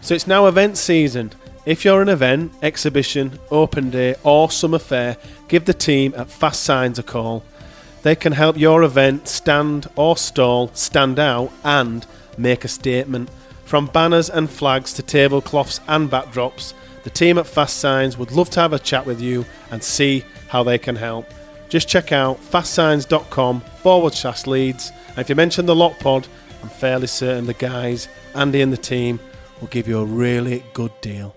So it's now event season. If you're an event, exhibition, open day or summer fair, give the team at Fast Signs a call. They can help your event stand or stall, stand out and make a statement. From banners and flags to tablecloths and backdrops, the team at Fast Signs would love to have a chat with you and see how they can help. Just check out fastsigns.com/Leeds, and if you mention the Lot Pod, I'm fairly certain the guys, Andy and the team, will give you a really good deal.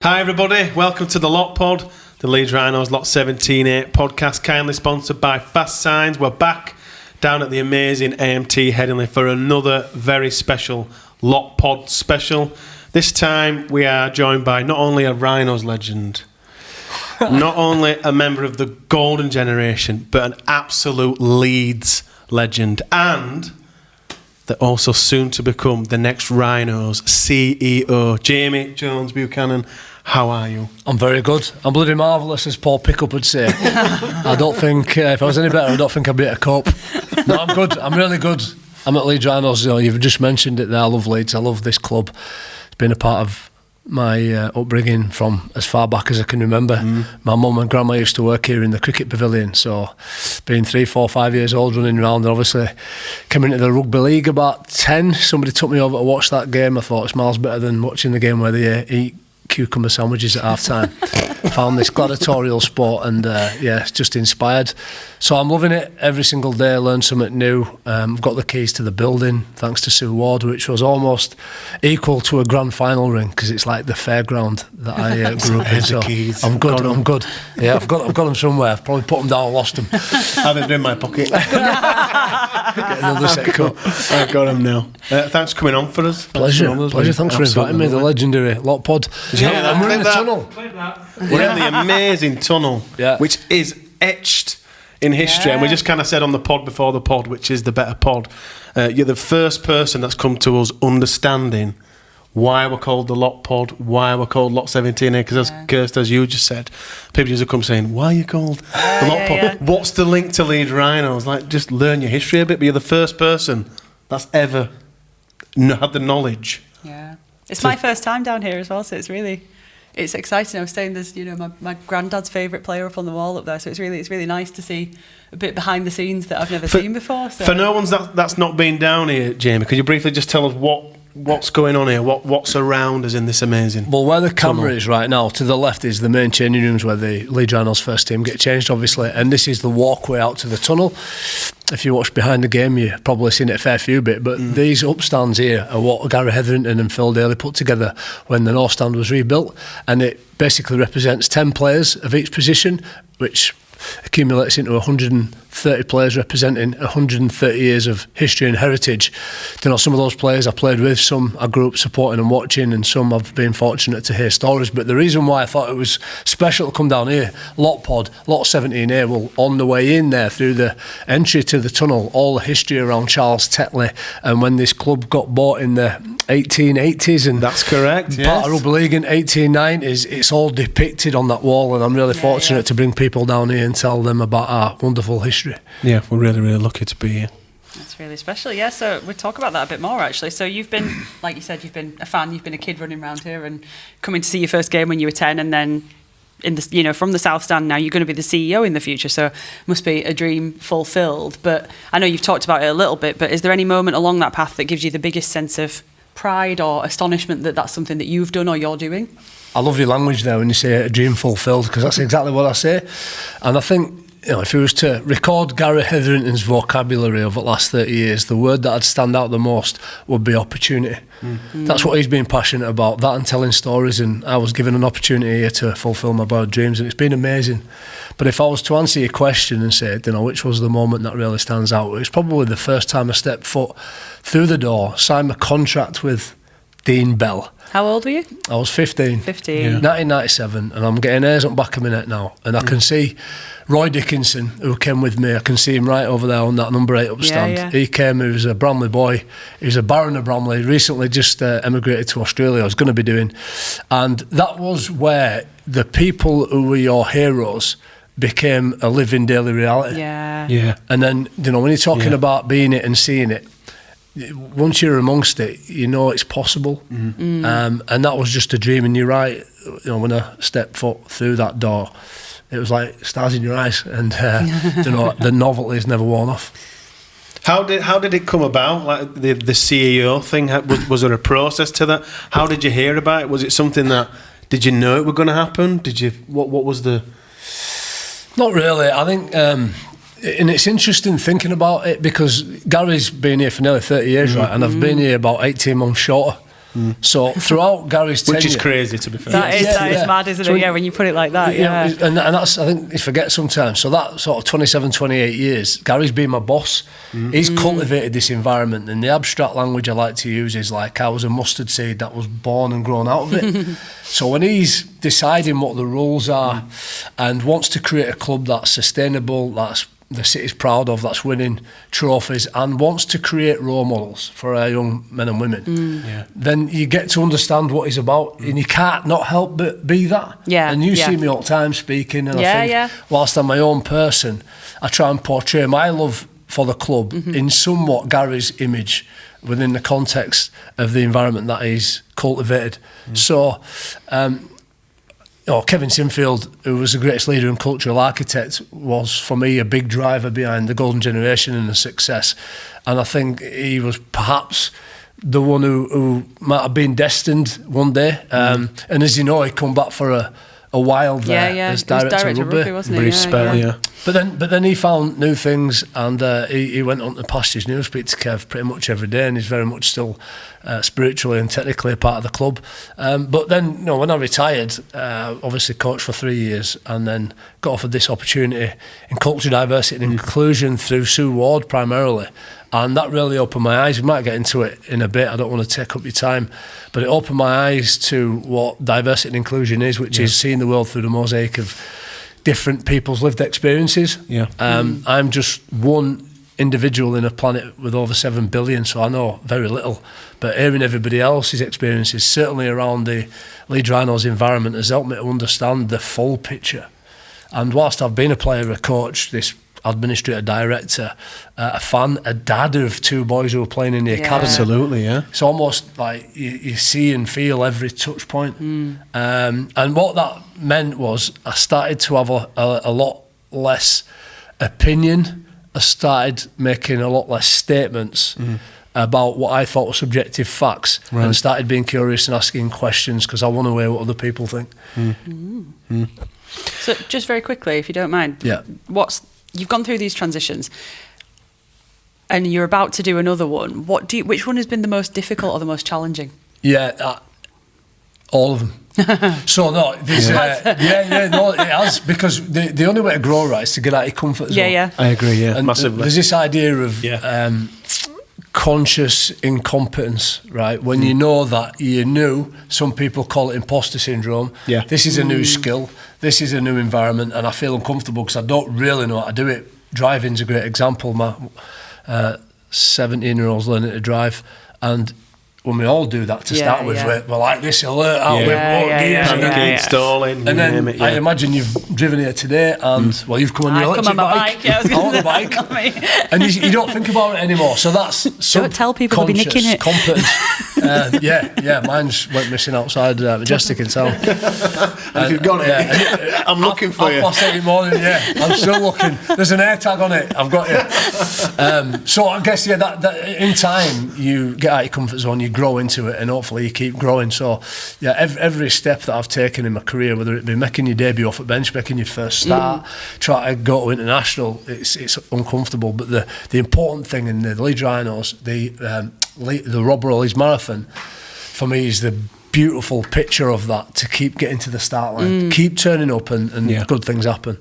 Hi everybody, welcome to the Lot Pod, the Leeds Rhinos Lot 17-8 podcast, kindly sponsored by Fast Signs. We're back down at the amazing AMT Headingley for another very special Lot Pod special. This time we are joined by not only a Rhinos legend, not only a member of the golden generation, but an absolute Leeds legend, and they're also soon to become the next Rhinos CEO. Jamie Jones-Buchanan, how are you? I'm very good. I'm bloody marvellous, as Paul Pickup would say. I don't think, if I was any better, I don't think I'd be able to cope. No, I'm good. I'm really good. I'm at Leeds Rhinos. You know, you've just mentioned it there. I love Leeds. I love this club. It's been a part of my upbringing from as far back as I can remember. My mum and grandma used to work here in the cricket pavilion, so being 3, 4, 5 years old running around, and obviously came into the Rugby League about 10. Somebody took me over to watch that game. I thought it's miles better than watching the game where they eat cucumber sandwiches at half time. Found this gladiatorial sport and it's just inspired. So I'm loving it every single day. Learn something new. I've got the keys to the building thanks to Sue Ward, which was almost equal to a grand final ring because it's like the fairground that I grew up in. So I'm good. I'm good. Yeah, I've got them somewhere. I've probably put them down and lost them. I have them in my pocket. Get another set cut. I've got them now. Thanks for coming on for us. Pleasure. Thanks for inviting me. The legendary Lot Pod. Yeah, I'm in the tunnel. We're in the amazing tunnel, which is etched in history. And we just kind of said on the pod before the pod, which is the better pod, you're the first person that's come to us understanding why we're called the Lot Pod, why we're called Lot 17, because as Kirsty, as you just said, people used to come saying, why are you called the Lot Pod? Yeah. What's the link to Leeds Rhinos? Like, just learn your history a bit, but you're the first person that's ever had the knowledge. Yeah. It's my first time down here as well, so it's exciting. I was saying there's, my granddad's favourite player up on the wall up there, so it's really nice to see a bit behind the scenes that I've never seen before. So. For no one's that's not been down here, Jamie, could you briefly just tell us what's going on here, what's around us in this amazing... Well, where the camera is right now, to the left is the main changing rooms where the Leeds Rhinos first team get changed, obviously, and this is the walkway out to the tunnel. If you watch behind the game, you've probably seen it a fair few bit, but these upstands here are what Gary Hetherington and Phil Daly put together when the North Stand was rebuilt, and it basically represents 10 players of each position, which accumulates into 130 players representing 130 years of history and heritage. Some of those players I played with, some I grew up supporting and watching, and some I've been fortunate to hear stories. But the reason why I thought it was special to come down here, Lot Pod, Lot 17A, well, on the way in there through the entry to the tunnel, all the history around Charles Tetley and when this club got bought in the 1880s, and that's correct. Part of Rugby League in 1890s. It's all depicted on that wall, and I'm really fortunate to bring people down here and tell them about our wonderful history. Yeah, we're really lucky to be here. That's really special. Yeah, so we'll talk about that a bit more actually. So you've been, like you said, you've been a fan, you've been a kid running around here and coming to see your first game when you were 10, and then in the, from the South Stand now you're going to be the CEO in the future, so must be a dream fulfilled. But I know you've talked about it a little bit, but is there any moment along that path that gives you the biggest sense of pride or astonishment that that's something that you've done or you're doing? I love your language there when you say a dream fulfilled, because that's exactly what I say. And I think, if you was to record Gary Hetherington's vocabulary over the last 30 years, the word that I'd stand out the most would be opportunity. That's what he's been passionate about, that and telling stories, and I was given an opportunity here to fulfil my bird dreams, and it's been amazing. But if I was to answer your question and say, which was the moment that really stands out, it was probably the first time I stepped foot through the door, signed my contract with Dean Bell. How old were you? I was 15. 1997, and I'm getting hairs on the back of my neck now, and I can see Roy Dickinson, who came with me. I can see him right over there on that number 8 upstand. Yeah. He came, he was a Bramley boy. He was a Baron of Bramley, recently just emigrated to Australia. I was going to be doing. And that was where the people who were your heroes became a living daily reality. Yeah. And then, when you're talking about being it and seeing it, once you're amongst it, you know it's possible. And that was just a dream. And you're right, when I stepped foot through that door, it was like stars in your eyes, and the novelty has never worn off. How did it come about? Like the CEO thing, was there a process to that? How did you hear about it? Was it something that, did you know it was going to happen? Did you? What was the? Not really. I think, and it's interesting thinking about it, because Gary's been here for nearly 30 years, right? And I've been here about 18 months shorter. So throughout Gary's tenure, which is crazy, to be fair. That is mad, isn't it? Yeah, when you put it like that. Yeah. And that's, I think you forget sometimes. So that sort of 27, 28 years, Gary's been my boss. He's cultivated this environment, and the abstract language I like to use is like I was a mustard seed that was born and grown out of it. So when he's deciding what the rules are and wants to create a club that's sustainable, that's the city's proud of, that's winning trophies, and wants to create role models for our young men and women, then you get to understand what he's about, and you can't not help but be that. And you see me all the time speaking, and I think whilst I'm my own person, I try and portray my love for the club in somewhat Gary's image within the context of the environment that he's cultivated. So Kevin Sinfield, who was the greatest leader and cultural architect, was for me a big driver behind the golden generation and the success. And I think he was perhaps the one who might have been destined one day. And as you know, he come back for a while there as director of Rugby. Wasn't Brief spell. But then he found new things, and he went on to pastures new. I speak to Kev pretty much every day, and he's very much still spiritually and technically a part of the club. But then, when I retired, obviously coached for 3 years, and then got offered this opportunity in culture, diversity and inclusion through Sue Ward primarily. And that really opened my eyes. We might get into it in a bit. I don't want to take up your time. But it opened my eyes to what diversity and inclusion is, which is seeing the world through the mosaic of different people's lived experiences. I'm just one individual in a planet with over 7 billion, so I know very little. But hearing everybody else's experiences, certainly around the Leeds Rhinos environment, has helped me to understand the full picture. And whilst I've been a player, a coach, this administrator, director, a fan, a dad of 2 boys who were playing in the academy. Absolutely, It's almost like you see and feel every touch point. And what that meant was I started to have a lot less opinion. I started making a lot less statements about what I thought were subjective facts, and started being curious and asking questions, because I want to hear what other people think. So just very quickly, if you don't mind, you've gone through these transitions and you're about to do another one. Which one has been the most difficult or the most challenging? All of them. So no, it has, because the only way to grow right is to get out of your comfort zone. I agree, and massively. There's this idea of conscious incompetence, right? When you know that you're new, some people call it imposter syndrome. This is a new skill, this is a new environment, and I feel uncomfortable because I don't really know how to do it. Driving's a great example. My 17-year-old's learning to drive, and when we all do that to start with, we're like this alert out with gears, stalling, and then I imagine you've driven here today, and you've come on your electric bike. I was on the bike, and you don't think about it anymore. So that's don't tell people they'll be nicking it. Competence. Mine's went missing outside Majestic in town. If you've got it, I'm looking for you. 8:30 morning, I'm still looking. There's an air tag on it. I've got you. So I guess that in time you get out of your comfort zone, you grow into it, and hopefully you keep growing. So every step that I've taken in my career, whether it be making your debut off at bench, making your first start, trying to go to international, it's uncomfortable, but the important thing in the Leeds Rhinos, the Rob Rowley's marathon, for me is the beautiful picture of that, to keep getting to the start line, keep turning up, and good things happen.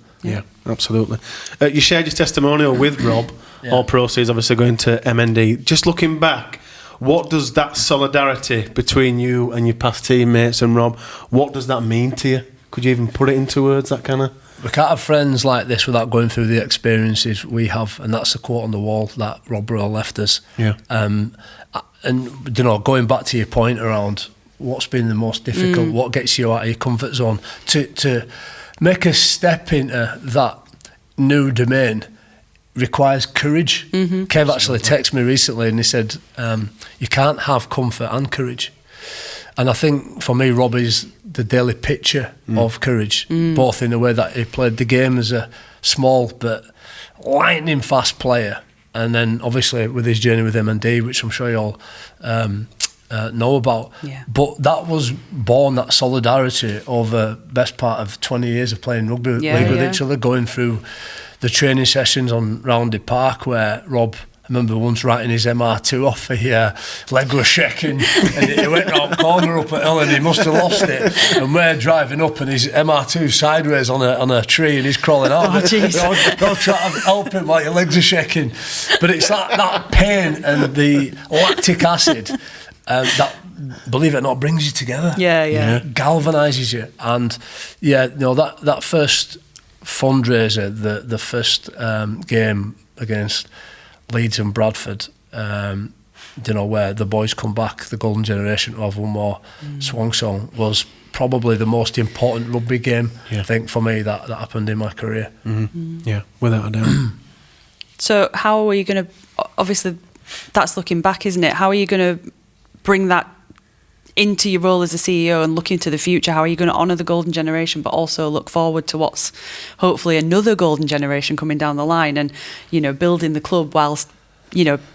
Absolutely. You shared your testimonial with Rob. All proceeds obviously going to MND. Just looking back, what does that solidarity between you and your past teammates and Rob, what does that mean to you? Could you even put it into words, that kind of? We can't have friends like this without going through the experiences we have, and that's a quote on the wall that Rob Rowe left us. And going back to your point around what's been the most difficult, what gets you out of your comfort zone, to make a step into that new domain requires courage. Kev actually texted me recently and he said, you can't have comfort and courage. And I think for me, Rob is the daily picture of courage, both in the way that he played the game as a small but lightning fast player, and then obviously with his journey with M&D, which I'm sure you all know about. Yeah. But that was born, that solidarity, over best part of 20 years of playing rugby league with each other, going through the training sessions on Roundy Park, where Rob, I remember once writing his MR2 off, leg was shaking and he went round corner up at hill and he must have lost it, and we're driving up and his MR2 sideways on a tree and he's crawling out. Oh, jeez. Don't try to help him while your legs are shaking. But it's that pain and the lactic acid that, believe it or not, brings you together. Yeah. Galvanises you. And that first fundraiser, the first game against Leeds and Bradford, where the boys come back, the golden generation, to have one more swan song, was probably the most important rugby game, I think, for me, that happened in my career. Yeah, without a doubt. So how are you going to, obviously that's looking back, isn't it? How are you going to bring that into your role as a CEO and look into the future? How are you going to honour the golden generation but also look forward to what's hopefully another golden generation coming down the line, and building the club whilst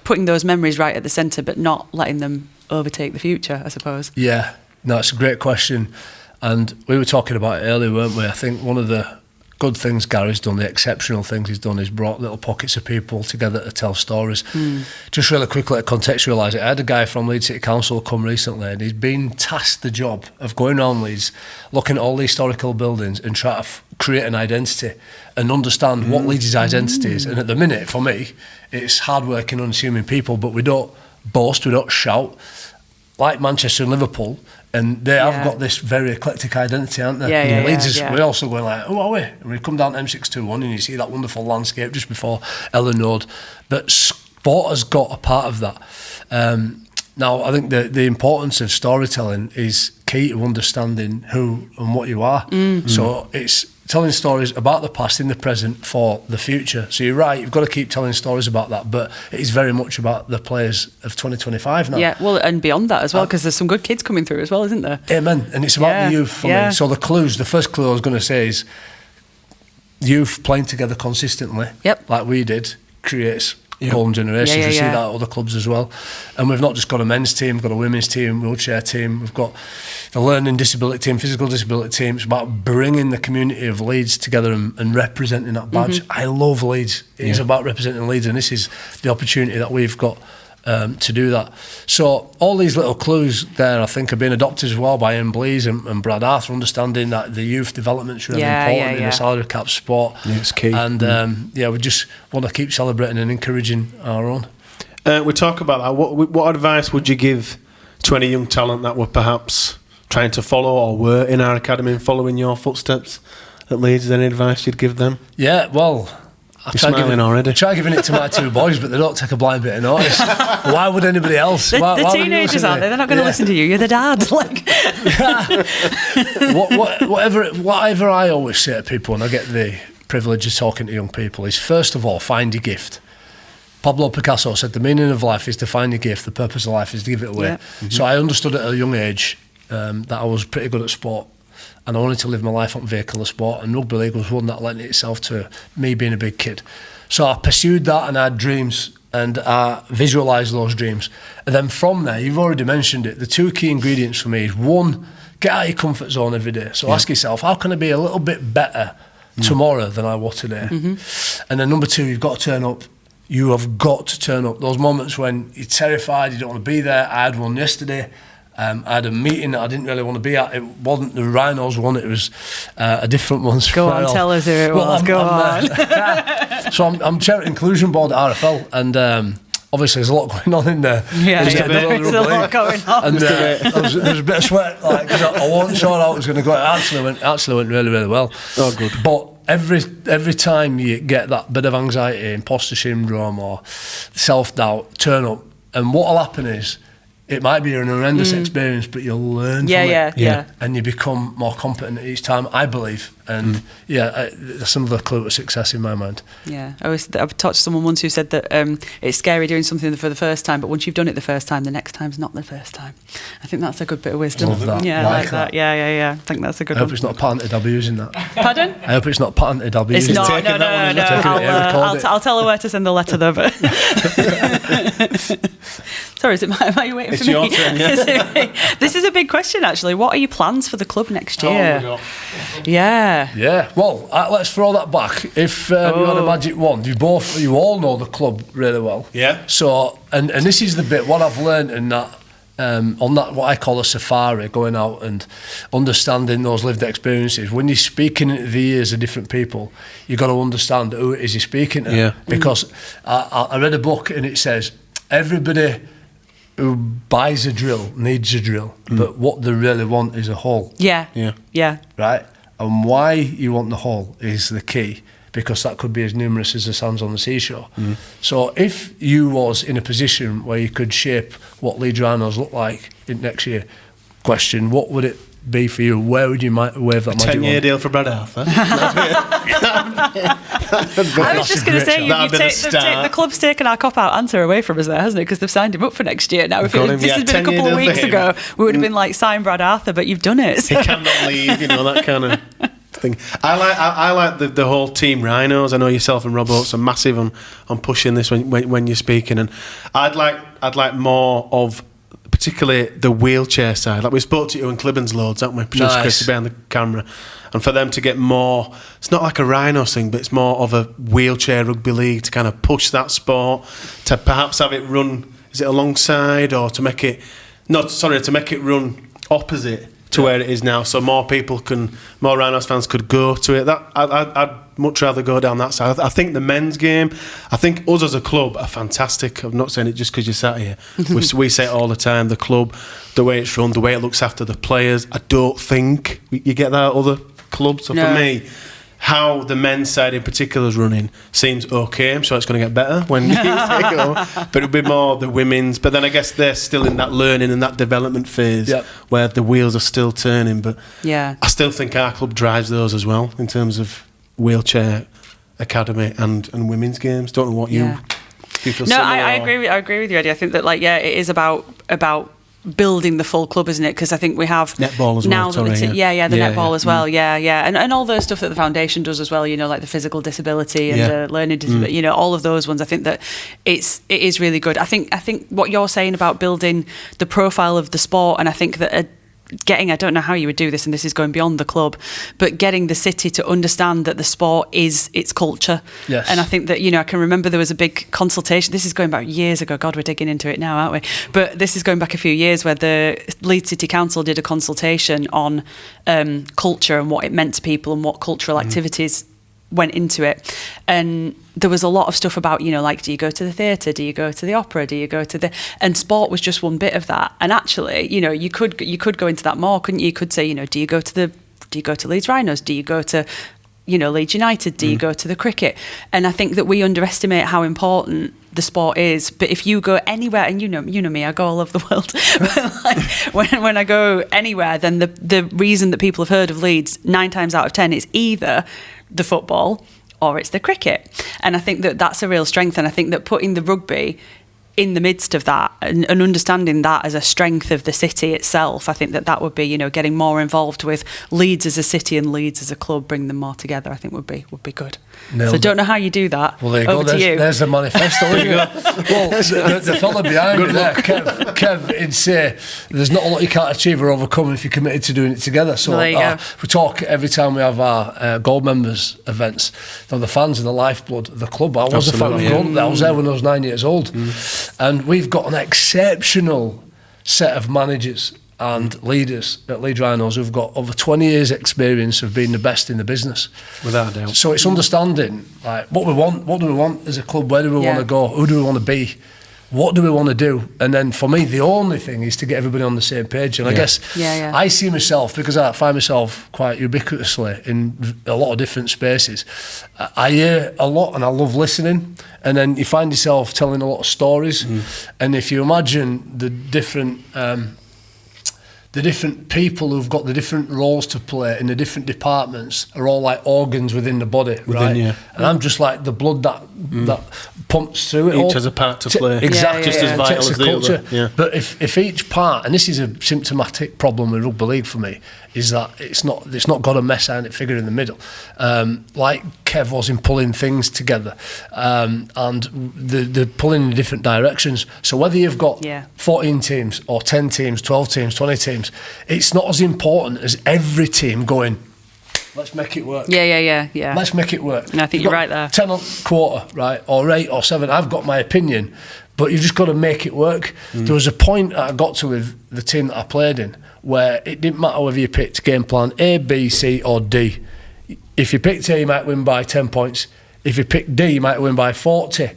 putting those memories right at the centre but not letting them overtake the future, I suppose? Yeah, no, it's a great question, and we were talking about it earlier, weren't we? I think one of the good things Gary's done, the exceptional things he's done, is brought little pockets of people together to tell stories. Just really quickly to contextualise it, I had a guy from Leeds City Council come recently, and he's been tasked the job of going around Leeds, looking at all the historical buildings and trying to create an identity and understand what Leeds' identity is. And at the minute, for me, it's hard-working, unassuming people, but we don't boast, we don't shout, like Manchester and Liverpool, and they have got this very eclectic identity, aren't they? Leeds we're also going like, who are we? And we come down M621 and you see that wonderful landscape just before Ellen Road. But sport has got a part of that. Now, I think the importance of storytelling is key to understanding who and what you are. So it's telling stories about the past in the present for the future. So you're right, you've got to keep telling stories about that, but it is very much about the players of 2025 now. Yeah, well, and beyond that as well, because there's some good kids coming through as well, isn't there? Amen. And it's about the youth for me. So the first clue I was going to say is youth playing together consistently, like we did, creates golden generations. We see that at other clubs as well. And we've not just got a men's team, we've got a women's team, wheelchair team, we've got the learning disability team, physical disability team. It's about bringing the community of Leeds together and representing that badge. I love Leeds. It's about representing Leeds, and this is the opportunity that we've got to do that. So all these little clues there, I think, are being adopted as well by Ian Blease and Brad Arthur, understanding that the youth development is really important in a salary cap sport. Yeah, it's key. And we just want to keep celebrating and encouraging our own. We talk about that. What advice would you give to any young talent that were perhaps trying to follow or were in our academy and following your footsteps at Leeds? Is there any advice you'd give them? Yeah, well, I try giving it to my two boys, but they don't take a blind bit of notice. Why would anybody else? The teenagers, aren't they? They're not going to listen to you. You're the dad. Whatever I always say to people when I get the privilege of talking to young people is, first of all, find your gift. Pablo Picasso said the meaning of life is to find your gift, the purpose of life is to give it away. So I understood at a young age that I was pretty good at sport, and I wanted to live my life on vehicle of sport, and rugby league was one that lent itself to me being a big kid. So I pursued that and I had dreams, and I visualised those dreams. And then from there, you've already mentioned it, the two key ingredients for me is, one, get out of your comfort zone every day. So ask yourself, how can I be a little bit better tomorrow than I was today? And then number two, you've got to turn up. You have got to turn up. Those moments when you're terrified, you don't want to be there. I had one yesterday. I had a meeting that I didn't really want to be at. It wasn't the Rhinos one, it was a different one. Go on, tell us who it was. Go on. So I'm chair of inclusion board at RFL, and obviously there's a lot going on in there. Yeah, there's a lot going on. And there was a bit of sweat, because I wasn't sure how it was going to go. It actually went really, really well. Oh, good. But every time you get that bit of anxiety, imposter syndrome or self-doubt, turn up, and what will happen is it might be an horrendous experience, but you'll learn from it. Yeah. And you become more competent each time, I believe. And that's another clue to success in my mind. Yeah, I've talked to someone once who said that it's scary doing something for the first time, but once you've done it the first time, the next time's not the first time. I think that's a good bit of wisdom. Love that. Yeah, Like that. Yeah. I think that's a good I one. hope it's not patented, I'll be using that. Pardon? I hope it's not patented, I'll be It's using not. it. No. I'll tell her where to send the letter though. But sorry, am I waiting It's for me? your turn, yeah. This is a big question, actually. What are your plans for the club next year? Oh my God. Yeah. Yeah, well, let's throw that back. If you had a magic wand, you all know the club really well. Yeah. So, and this is the bit, what I've learned in that, on that, what I call a safari, going out and understanding those lived experiences. When you're speaking into the ears of different people, you've got to understand who it is you're speaking to. Yeah. Because I read a book and it says, everybody who buys a drill needs a drill, but what they really want is a hole. Yeah. Right? And why you want the hole is the key, because that could be as numerous as the sands on the seashore. So if you was in a position where you could shape what Leeds Rhinos look like in next year, question, what would it be for you? Where would you wave that magic 10-year wand? deal for Brad Arthur. I was just going to say, the club's taken our cop-out answer away from us there, hasn't it? Because they've signed him up for next year now. If this had been a couple of weeks ago, we would have been like, sign Brad Arthur, but you've done it. So. He cannot leave, that kind of thing. I like the whole team Rhinos. I know yourself and Rob Oates are massive on pushing this when you're speaking, and I'd like more of particularly the wheelchair side. Like we spoke to you in Clibbons loads, haven't we? Producer Chris behind the camera. And for them to get more, it's not like a Rhinos thing, but it's more of a wheelchair rugby league to kind of push that sport, to perhaps have it run, is it alongside, or to make it run opposite to where it is now, so more Rhinos fans could go to it. That I'd much rather go down that side. I think the men's game, I think us as a club are fantastic. I'm not saying it just because you sat here. we say it all the time, the club, the way it's run, the way it looks after the players. I don't think you get that at other clubs. So for me, how the men's side in particular is running seems okay. I'm sure it's going to get better when you take it over. But it'll be more the women's. But then I guess they're still in that learning and that development phase where the wheels are still turning. But I still think our club drives those as well in terms of wheelchair academy and women's games. Don't know what you feel. No, I agree with you, Eddie. I think that it is about building the full club, isn't it? Because I think we have netball as well. The netball as well. And all the stuff that the foundation does as well. Like the physical disability and the learning disability. All of those ones. I think that it is really good. I think what you're saying about building the profile of the sport, and I think that. I don't know how you would do this, and this is going beyond the club, but getting the city to understand that the sport is its culture. Yes. And I think that, I can remember there was a big consultation. This is going back years ago. God, we're digging into it now, aren't we? But this is going back a few years where the Leeds City Council did a consultation on culture and what it meant to people and what cultural activities went into it. And there was a lot of stuff about, do you go to the theatre? Do you go to the opera? Do you go to the... And sport was just one bit of that. And actually, you could go into that more, couldn't you? You could say, do you go to Leeds Rhinos? Do you go to, Leeds United? Do you go to the cricket? And I think that we underestimate how important the sport is. But if you go anywhere, and you know me, I go all over the world. But when I go anywhere, then the reason that people have heard of Leeds 9 times out of 10 is either the football or it's the cricket. And I think that that's a real strength. And I think that putting the rugby in the midst of that and understanding that as a strength of the city itself, I think that would be, getting more involved with Leeds as a city and Leeds as a club, bring them more together, I think would be good. So I don't know how you do that. Well, there you Over go. to you. There's the manifesto. Well, the fella behind me there, Kev, he'd say there's not a lot you can't achieve or overcome if you're committed to doing it together. So we talk every time we have our gold members events. The fans are the lifeblood of the club. I was a fan of gold. I was there when I was 9 years old. And we've got an exceptional set of managers and leaders at Leeds Rhinos who've got over 20 years experience of being the best in the business. Without a doubt. So it's understanding what do we want as a club, where do we want to go, who do we want to be, what do we want to do? And then for me, the only thing is to get everybody on the same page. And I guess I see myself, because I find myself quite ubiquitously in a lot of different spaces, I hear a lot and I love listening. And then you find yourself telling a lot of stories. And if you imagine the different people who've got the different roles to play in the different departments are all like organs within the body, right? And I'm just like the blood that pumps through it. Each has a part to play. Exactly. Just as vital as the culture. other. But if each part, and this is a symptomatic problem with rugby league for me, is that it's not got a messianic figure in the middle. Like Kev was in pulling things together, and they're pulling in different directions. So whether you've got 14 teams or 10 teams, 12 teams, 20 teams, it's not as important as every team going, let's make it work. Yeah. Let's make it work. And I think you're right there. 10 on quarter, right, or 8 or 7. I've got my opinion, but you've just got to make it work. There was a point I got to with the team that I played in where it didn't matter whether you picked game plan A, B, C or D. If you picked A, you might win by 10 points. If you picked D, you might win by 40.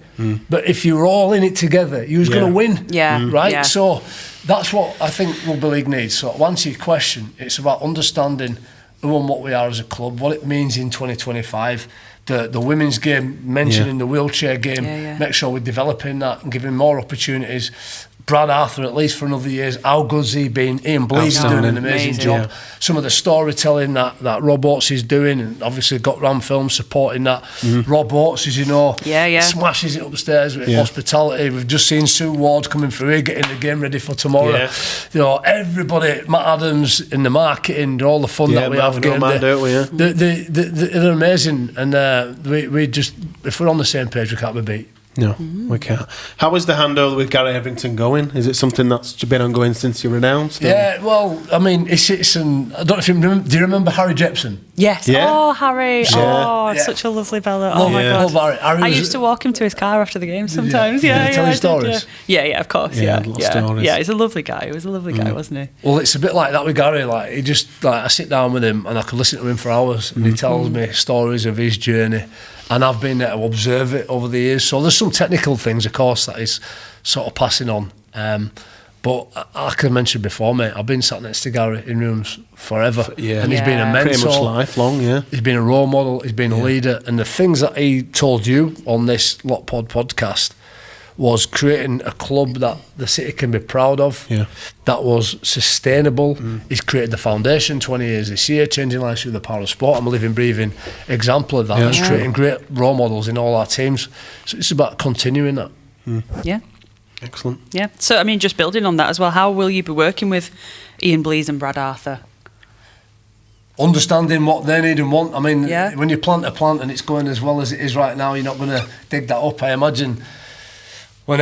But if you were all in it together, you was going to win. Right? Yeah. So that's what I think rugby league needs. So to answer your question, it's about understanding who and what we are as a club, what it means in 2025. The women's game, mentioning the wheelchair game, make sure we're developing that and giving more opportunities. Brad Arthur, at least for another year, how good's he been? Ian Blease is doing an amazing job. Some of the storytelling that Rob Oates is doing, and obviously got Ram Film supporting that. Rob Oates, as you know, smashes it upstairs with hospitality. We've just seen Sue Ward coming through here, getting the game ready for tomorrow. You know, everybody, Matt Adams in the marketing, all the fun that we have. They're amazing, and we just, if we're on the same page, we can't be beat. No, we can't. How is the handover with Gary Evington going? Is it something that's been ongoing since you were announced? Yeah, well, I mean, I don't know if you remember, do you remember Harry Jepson? Yes. Yeah. Oh, Harry. Oh, such a lovely fella. Oh, my God. Love Harry. I used to walk him to his car after the game sometimes. Did you tell his stories? Yeah, of course. Stories. Yeah, he's a lovely guy. He was a lovely guy, wasn't he? Well, it's a bit like that with Gary. Like, he just, like, I sit down with him and I could listen to him for hours, and he tells me stories of his journey. And I've been there to observe it over the years. So there's some technical things, of course, that he's sort of passing on. But like I mentioned before, mate, I've been sat next to Gary in rooms forever. And he's been a mentor. Pretty much lifelong, He's been a role model. He's been a leader. And the things that he told you on this Lot Pod podcast was creating a club that the city can be proud of, that was sustainable. He's created the foundation 20 years this year, changing lives through the power of sport. I'm a living, breathing example of that. And creating great role models in all our teams. So it's about continuing that. Yeah. Excellent. Yeah. So, I mean, just building on that as well, how will you be working with Ian Blease and Brad Arthur? Understanding what they need and want. I mean, when you plant a plant and it's going as well as it is right now, you're not going to dig that up. I imagine when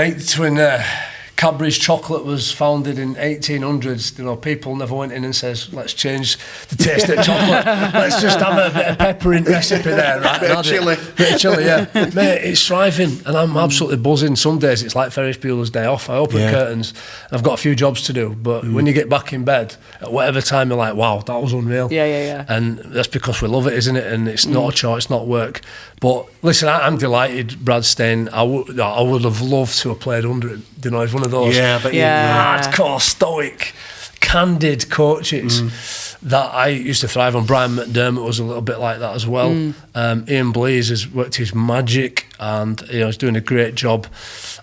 Cadbury's chocolate was founded in 1800s, you know, people never went in and says, let's change the taste of chocolate. Let's just have a bit of peppermint recipe there, right? Bit of chilli. Bit of chilli, yeah. Mate, it's thriving, and I'm absolutely buzzing. Some days it's like Ferris Bueller's Day Off. I open curtains, and I've got a few jobs to do, but when you get back in bed, at whatever time, you're like, wow, that was unreal. Yeah. And that's because we love it, isn't it? And it's not a chore, it's not work. But listen, I'm delighted Brad's staying. I would have loved to have played under him. You know, he's one of those hardcore, stoic, candid coaches that I used to thrive on. Brian McDermott was a little bit like that as well. Ian Blease has worked his magic, and he's doing a great job.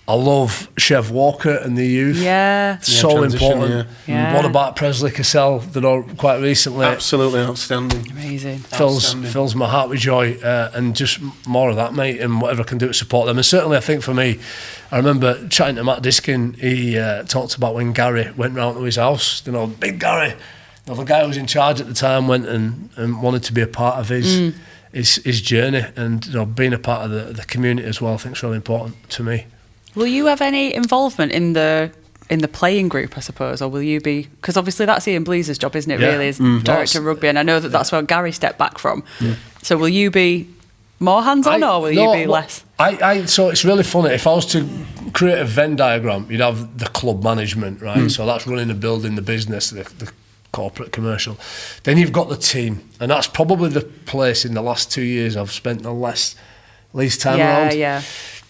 I love Chev Walker and the youth. So important. What about Presley Cassell, quite recently? Absolutely outstanding. Amazing. Fills my heart with joy, and just more of that, mate, and whatever I can do to support them. And certainly I think for me, I remember chatting to Matt Diskin. He talked about when Gary went round to his house. You know, big Gary. You know, the guy who was in charge at the time went and wanted to be a part of his journey, and being a part of the community as well. I think is really important to me. Will you have any involvement in the playing group, I suppose, or will you be? Because obviously that's Ian Blease's job, isn't it? Really, as director of rugby, and I know that's where Gary stepped back from. So will you be more hands-on, or will you be less? So it's really funny. If I was to create a Venn diagram, you'd have the club management, right? So that's running the building, the business, the corporate commercial. Then you've got the team, and that's probably the place in the last 2 years I've spent the least time around.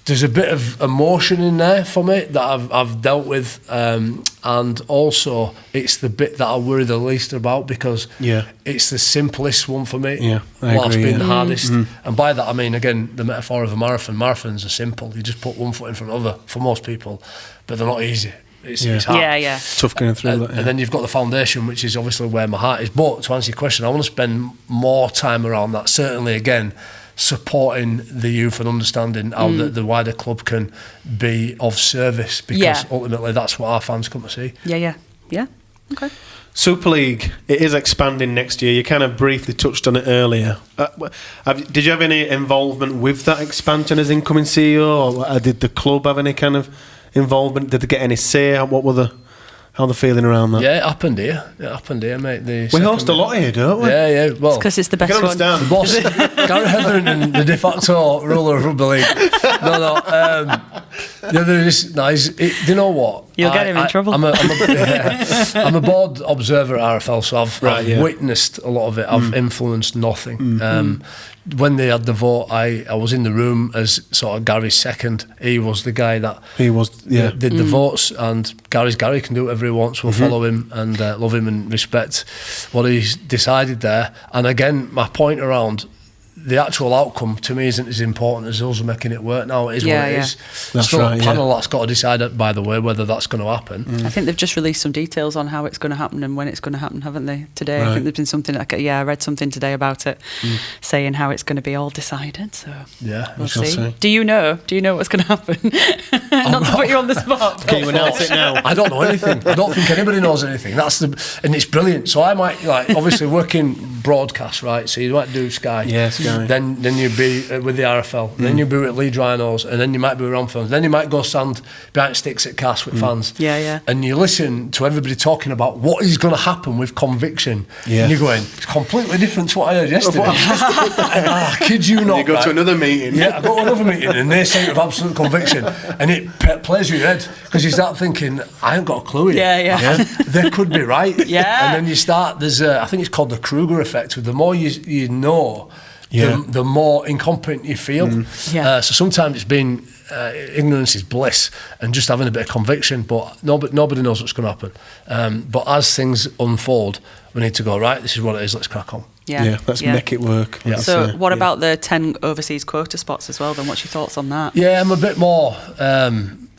there's a bit of emotion in there for me that I've dealt with, and also it's the bit that I worry the least about because it's the simplest one for me. Yeah, I agree, It's been the yeah. hardest, and by that I mean again the metaphor of a marathon. Marathons are simple. You just put one foot in front of the other for most people, but they're not easy. It's hard. Yeah. Tough going through that. Yeah. And then you've got the foundation, which is obviously where my heart is. But to answer your question, I want to spend more time around that. Certainly, again, supporting the youth and understanding how the wider club can be of service, because ultimately that's what our fans come to see. Yeah. Okay. Super League, it is expanding next year. You kind of briefly touched on it earlier. Did you have any involvement with that expansion as incoming CEO, or did the club have any kind of involvement? Did they get any say? How they're feeling around that? Yeah, it happened here, mate. We host a lot here, don't we? Yeah. Well, Because it's the I best can one. understand. the boss, Gary Hetherington, the de facto ruler of Rugby League. Do you know what? You'll get him in trouble. I'm a board observer at RFL, so I've witnessed a lot of it. I've influenced nothing. When they had the vote, I was in the room as sort of Gary's second. He was the guy that did the votes, and Gary can do whatever he wants. We'll follow him and love him and respect what he's decided there. And again, my point around the actual outcome to me isn't as important as us making it work now. It is what it is. That's still right, a panel that's got to decide, by the way, whether that's going to happen. I think they've just released some details on how it's going to happen and when it's going to happen, haven't they, today? Right. I think there's been something, I read something today about it, saying how it's going to be all decided, so we'll shall see. see. Do you know what's going to happen? Not to put you on the spot. Can you announce it now? I don't know anything. I don't think anybody knows anything. And it's brilliant. So I might, obviously working broadcast, right? So you might do Sky. Yeah, Sky. Then you'd be with the RFL. Then you'd be with Leeds Rhinos, and then you might be with Ramfans. Then you might go stand behind sticks at Cass with fans. Yeah. And you listen to everybody talking about what is going to happen with conviction. Yeah. And you're going, it's completely different to what I heard yesterday. Kid you not. You go to another meeting. Yeah, I go to another meeting and they say it with absolute conviction, and it plays with your head because you start thinking, I ain't got a clue yet. Yeah. They could be right. Yeah. And then you start, I think it's called the Kruger effect, with the more you know, the more incompetent you feel. So sometimes it's been ignorance is bliss, and just having a bit of conviction, but nobody knows what's going to happen. But as things unfold, we need to go, right, this is what it is, let's crack on. Let's make it work. Yeah. So what about the 10 overseas quota spots as well then? What's your thoughts on that? Yeah, I'm a bit more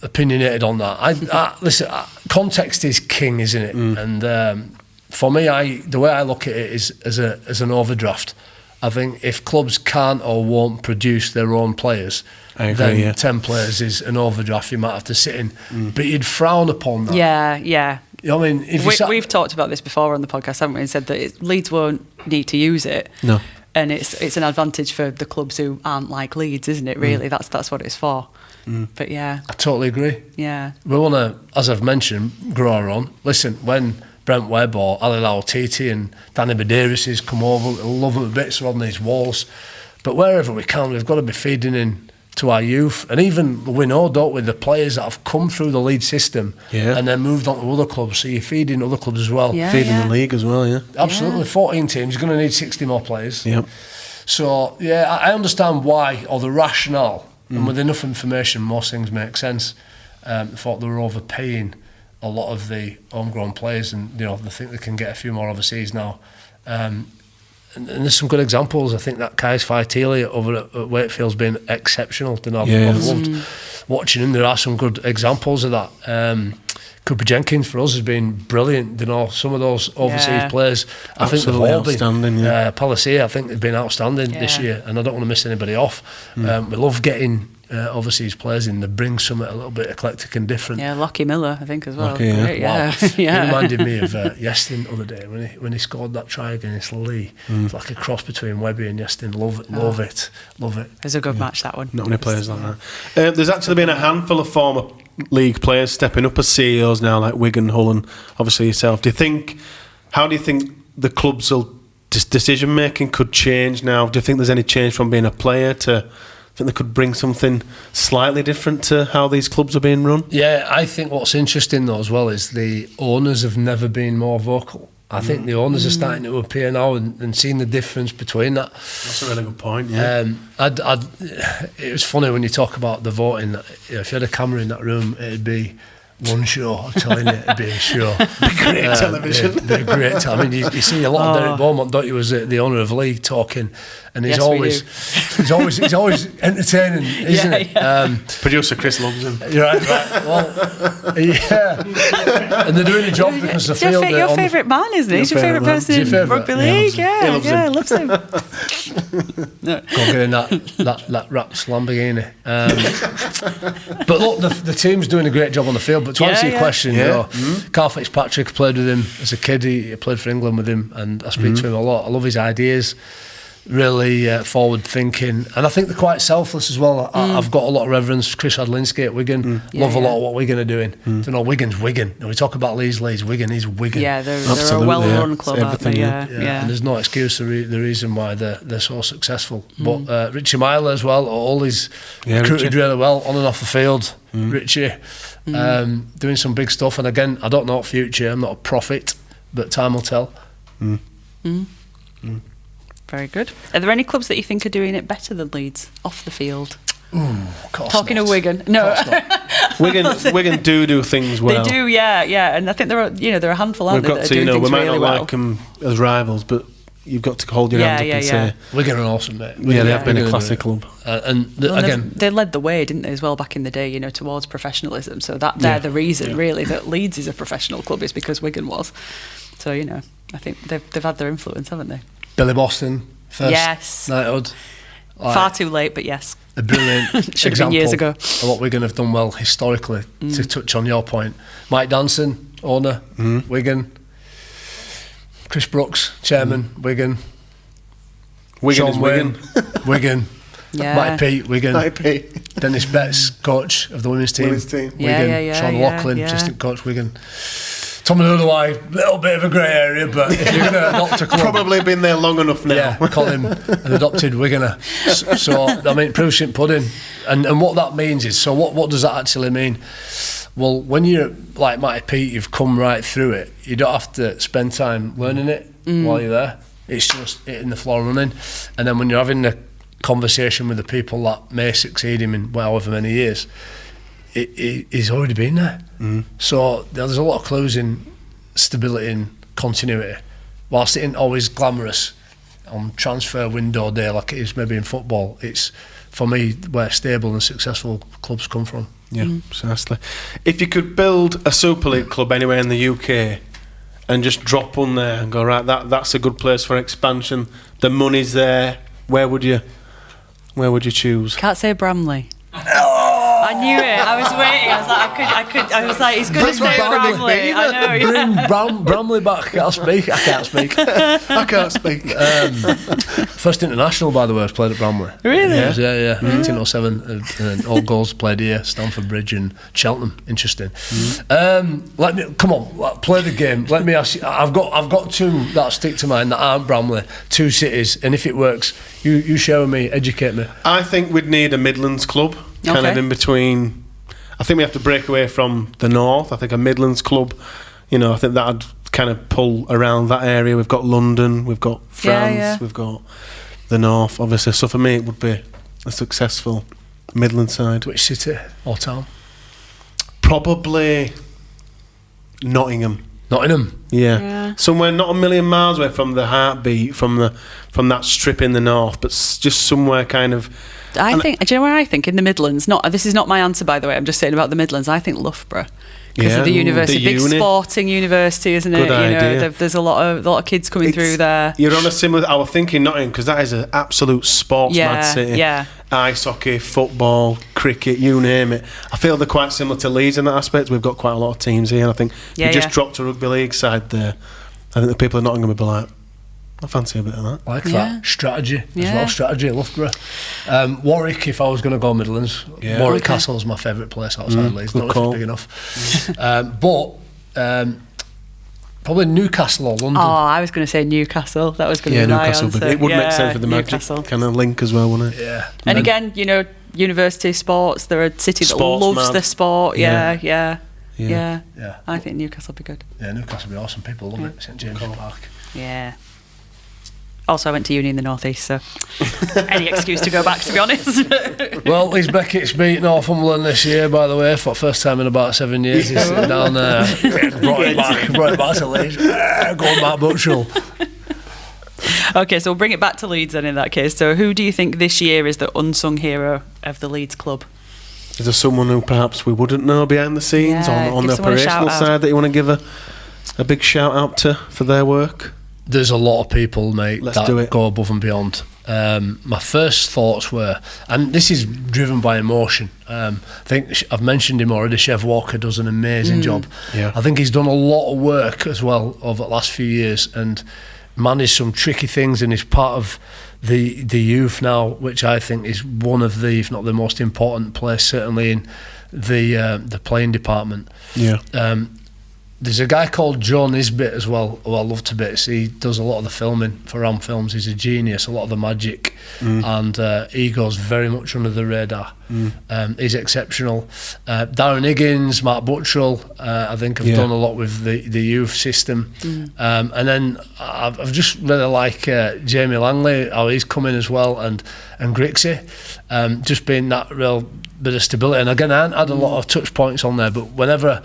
opinionated on that. Listen, context is king, isn't it? And for me, the way I look at it is as an overdraft. I think if clubs can't or won't produce their own players, then 10 players is an overdraft you might have to sit in. But you'd frown upon that. Yeah. You know what I mean? If We've talked about this before on the podcast, haven't we? And said that Leeds won't need to use it. No. And it's an advantage for the clubs who aren't like Leeds, isn't it? Really, that's what it's for. But I totally agree. Yeah. We want to, as I've mentioned, grow our own. Listen, when Brent Webb or Ali Lautiti and Danny Medeiros come over, we love them a bit, so on these walls. But wherever we can, we've got to be feeding in to our youth. And even we know, don't we, the players that have come through the Leeds system and then moved on to other clubs. So you're feeding other clubs as well. Feeding the league as well, Absolutely. 14 teams, you're going to need 60 more players. Yep. So, I understand why, or the rationale. And with enough information, most things make sense. I thought they were overpaying a lot of the homegrown players, and they think they can get a few more overseas now. And there's some good examples. I think that Kais Faitili over at Wakefield's been exceptional. I've loved watching him. There are some good examples of that. Cooper Jenkins for us has been brilliant. Some of those overseas players, I think they've all been outstanding. Palacia, I think they've been outstanding this year, and I don't want to miss anybody off. We love getting overseas players in. They bring something a little bit eclectic and different. Yeah, Lockie Miller, I think, as well. Lockie, Great, Wow. He reminded me of Yestin the other day when he scored that try against Lee. It's like a cross between Webby and Yestin. Love it. It was a good match, that one. Not many players like that. There's actually been a handful of former league players stepping up as CEOs now, like Wigan, Hull, and obviously yourself. How do you think the club's decision making could change now? Do you think there's any change from being a player to? I think they could bring something slightly different to how these clubs are being run? Yeah, I think what's interesting though as well is the owners have never been more vocal. I think the owners are starting to appear now and seeing the difference between that. That's a really good point, yeah. It was funny when you talk about the voting. If you had a camera in that room, it'd be one show. I'm telling you, it'd be a show. Be great television. It'd be a great time. I mean, you see a lot of Derek Beaumont, don't you, as the owner of League, talking, and he's always entertaining, isn't he? Producer Chris loves him. You're right. Well, yeah, and they're doing the job because the field. Your favourite man, isn't he? He's your favourite person in rugby league. Yeah, loves him. Go get in that Raps Lamborghini. But look, the team's doing a great job on the field. But to answer your question, Carl Fitzpatrick, played with him as a kid. He played for England with him, and I speak to him a lot. I love his ideas. Really forward thinking, and I think they're quite selfless as well. I've got a lot of reverence for Chris Adlinsky at Wigan. Love a lot of what Wigan are doing. You know, Wigan's Wigan. And we talk about Leeds, Wigan is Wigan. Yeah, they're a well-run club, aren't they? Yeah. And there's no excuse the reason why they're so successful. But Richie Myler as well, all he's recruited really well on and off the field. Richie doing some big stuff, and again, I don't know what future. I'm not a prophet, but time will tell. Very good. Are there any clubs that you think are doing it better than Leeds off the field? Talking of Wigan, no. Wigan do things well. They do, yeah, and I think there are a handful out there that are doing things we might really not like them as rivals, but you've got to hold your hands up and say Wigan are awesome, mate. They have been a classic club, again they led the way, didn't they, as well, back in the day, towards professionalism. So they're the reason really that Leeds is a professional club, is because Wigan was. So I think they've had their influence, haven't they? Billy Boston, first knighthood. Far too late, but yes. A brilliant Should have been years ago. Of what Wigan have done well historically, to touch on your point. Mike Danson, owner, Wigan. Chris Brooks, chairman, Wigan. Sean Wayne, Wigan. Mike Pete, Wigan. Mike Pete. Dennis Betts, coach of the women's team. Wigan. Sean Loughlin, assistant coach, Wigan. Tom Holloway, a little bit of a grey area, but if you're going to adopt a club, probably been there long enough now. Yeah, call him an adopted Wiganer. So I mean, proof in pudding, and what that means is, so what does that actually mean? Well, when you're like Mike Pete, you've come right through it. You don't have to spend time learning it while you're there. It's just hitting the floor running, and then when you're having a conversation with the people that may succeed him in however many years, he's already been there. So there's a lot of clues in stability and continuity, whilst it isn't always glamorous on transfer window day like it is maybe in football. It's, for me, where stable and successful clubs come from. Yeah, precisely. If you could build a Super League club anywhere in the UK and just drop one there and go, right, that's a good place for expansion, the money's there, where would you choose? Can't say Bramley. I knew it. I was waiting. I was like, I was like, he's going to say Bramley. I know. Bring Bramley back. I can't speak. First international, by the way, was played at Bramley. Really? Yeah. 1907. And all goals played here. Stamford Bridge and Cheltenham. Interesting. Let me come on. Play the game. Let me ask you. I've got two that stick to mind that aren't Bramley. Two cities, and if it works, you share with me. Educate me. I think we'd need a Midlands club. Kind of in between. I think we have to break away from the north. I think a Midlands club, I think that'd kind of pull around that area. We've got London, we've got France, we've got the north, obviously. So for me, it would be a successful Midland side. Which city or town? Probably Nottingham. Yeah. Somewhere not a million miles away from the heartbeat, from that strip in the north, but just somewhere kind of. Do you know where I think? In the Midlands. This is not my answer, by the way. I'm just saying about the Midlands. I think Loughborough, because of the university, big sporting university, isn't it? Good idea. There's a lot of kids coming through there. You're on a similar. I was thinking Nottingham, because that is an absolute sports mad city. Yeah. Ice hockey, football, cricket, you name it. I feel they're quite similar to Leeds in that aspect. We've got quite a lot of teams here. And I think if you just dropped a rugby league side there, I think the people in Nottingham would be like, I fancy a bit of that. Like that. Strategy as well. Strategy, Loughborough. Warwick, if I was going to go Midlands, Warwick Castle's my favourite place outside Leeds. Not if it's big enough. Probably Newcastle or London. Oh, I was going to say Newcastle. That was going to be my answer. But it would make sense with the Magic kind of link as well, wouldn't it? Yeah. And again, university sports, they're a city that loves the sport. Yeah. Yeah. Yeah. I think Newcastle will be good. Yeah, Newcastle will be awesome. People love it. St James Park. Yeah. Also, I went to uni in the northeast, so any excuse to go back, to be honest. Well, Leeds Beckett's beat Northumberland this year, by the way, for the first time in about 7 years. He's sitting down there, brought it back to Leeds. Going Matt Butchell. Okay, so we'll bring it back to Leeds then in that case. So who do you think this year is the unsung hero of the Leeds club? Is there someone who perhaps we wouldn't know behind the scenes on the give someone a operational shout-out. side that you want to give a big shout out to for their work? There's a lot of people, mate, Let's that do it. go above and beyond. My first thoughts were, and this is driven by emotion. I think I've mentioned him already. Chef Walker does an amazing job. Yeah. I think he's done a lot of work as well over the last few years and managed some tricky things, and he's part of the youth now, which I think is one of the, if not the most important place, certainly in the playing department. Yeah. There's a guy called Joe Nisbet as well, who I love to bits. He does a lot of the filming for Ram Films. He's a genius, a lot of the magic, and he goes very much under the radar. He's exceptional. Darren Higgins, Matt Butchell, I think have done a lot with the youth system. And then I've just really like Jamie Langley, how he's come in as well, and Grixie, just being that real bit of stability. And again, I haven't had a lot of touch points on there, but whenever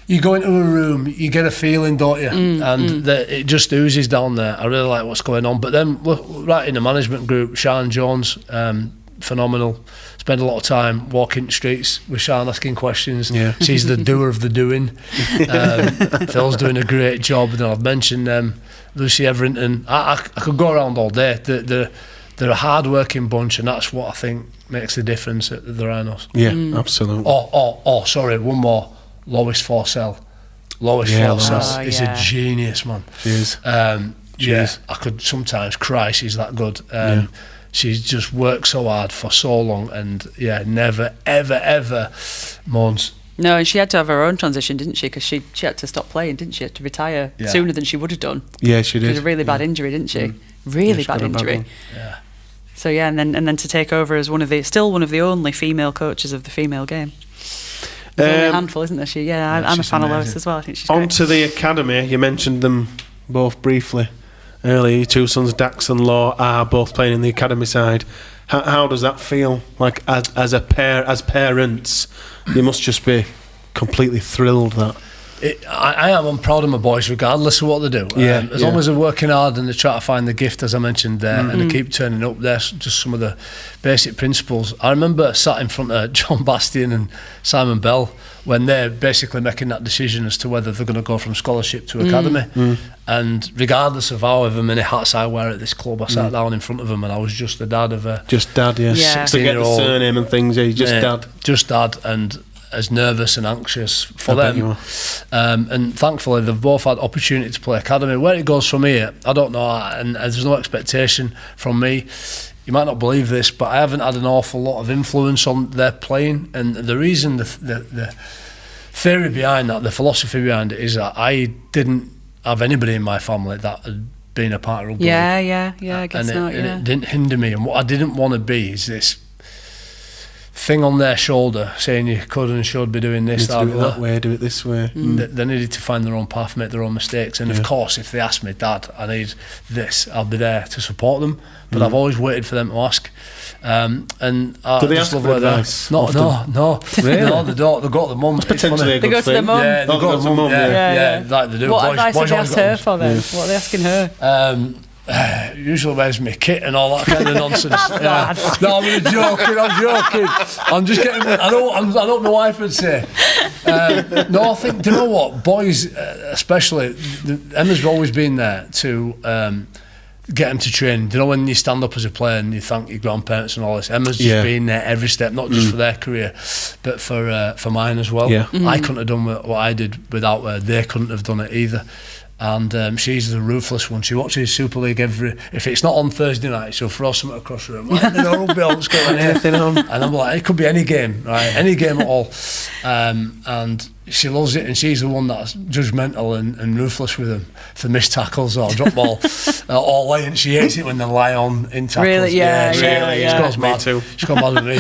you go into a room, you get a feeling, don't you? It just oozes down there. I really like what's going on. But then, right in the management group, Sian Jones, phenomenal. Spend a lot of time walking the streets with Sian, asking questions. Yeah. She's the doer of the doing. Phil's doing a great job. And I've mentioned Lucy Everington. I could go around all day. They're a hard-working bunch, and that's what I think makes the difference at the Rhinos. Yeah, absolutely. Sorry, one more. Lois Forsell. Lois Forsell is a genius, man. She is. I could sometimes cry. She's that good. She's just worked so hard for so long, and never, ever moans. No, and she had to have her own transition, didn't she? Because she had to stop playing, didn't she? She had to retire sooner than she would have done. Yeah, she did. She had a really bad injury, didn't she? Really she bad got a bad injury. one. Yeah. So and then to take over as one of the only female coaches of the female game. There's only a handful, isn't there? I'm a fan of Lois as well. I think she's great. On to the academy. You mentioned them both briefly earlier. Your two sons, Dax and Law, are both playing in the academy side. How does that feel? Like as a pair, as parents, you must just be completely thrilled that. I am. I'm proud of my boys, regardless of what they do. As long as they're working hard and they try to find the gift, as I mentioned there, and they keep turning up. There's just some of the basic principles. I remember sat in front of John Bastian and Simon Bell when they're basically making that decision as to whether they're going to go from scholarship to academy. And regardless of however many hats I wear at this club, I sat down in front of them, and I was just the dad of a just dad, Yeah. 16-year-old. Forget the surname and things. Just dad, and as nervous and anxious for them. And thankfully they've both had opportunity to play academy. Where it goes from here, I don't know, and there's no expectation from me. You might not believe this, but I haven't had an awful lot of influence on their playing, and the reason, the theory behind that, the philosophy behind it, is that I didn't have anybody in my family that had been a part of rugby. I guess and not. it didn't hinder me, and what I didn't want to be is this thing on their shoulder saying you could and should be doing this, do it that way, do it this way. They needed to find their own path, make their own mistakes, and of course if they asked me, Dad, I need this, I'll be there to support them, but I've always waited for them to ask. And I do they just ask love for where they're advice? no Really? no, they don't. They go to the mum. Potentially a They good go to thing. the mum. Yeah, they Oh, go to the mum. Yeah, like they do. What Boys advice have they always asked got her them. for then? What are they asking her? Usually wears me kit and all that kind of nonsense. No, I'm joking. I'm just getting. I don't know what I would say. No, I think. Do you know what, boys, especially Emma's always been there to get them to train. Do you know when you stand up as a player and you thank your grandparents and all this? Emma's just been there every step, not just for their career, but for mine as well. Yeah. I couldn't have done what I did without her. They couldn't have done it either. And she's the ruthless one. She watches Super League if it's not on Thursday night, she'll throw something across the room. Like, rugby on, what's going on here? Anything on? And I'm like, it could be any game, right? Any game at all. And she loves it, and she's the one that's judgmental and ruthless with them for missed tackles or drop ball or laying. She hates it when they lie on in tackles. Really? Yeah. She goes Me mad. too. She's gone mad with me.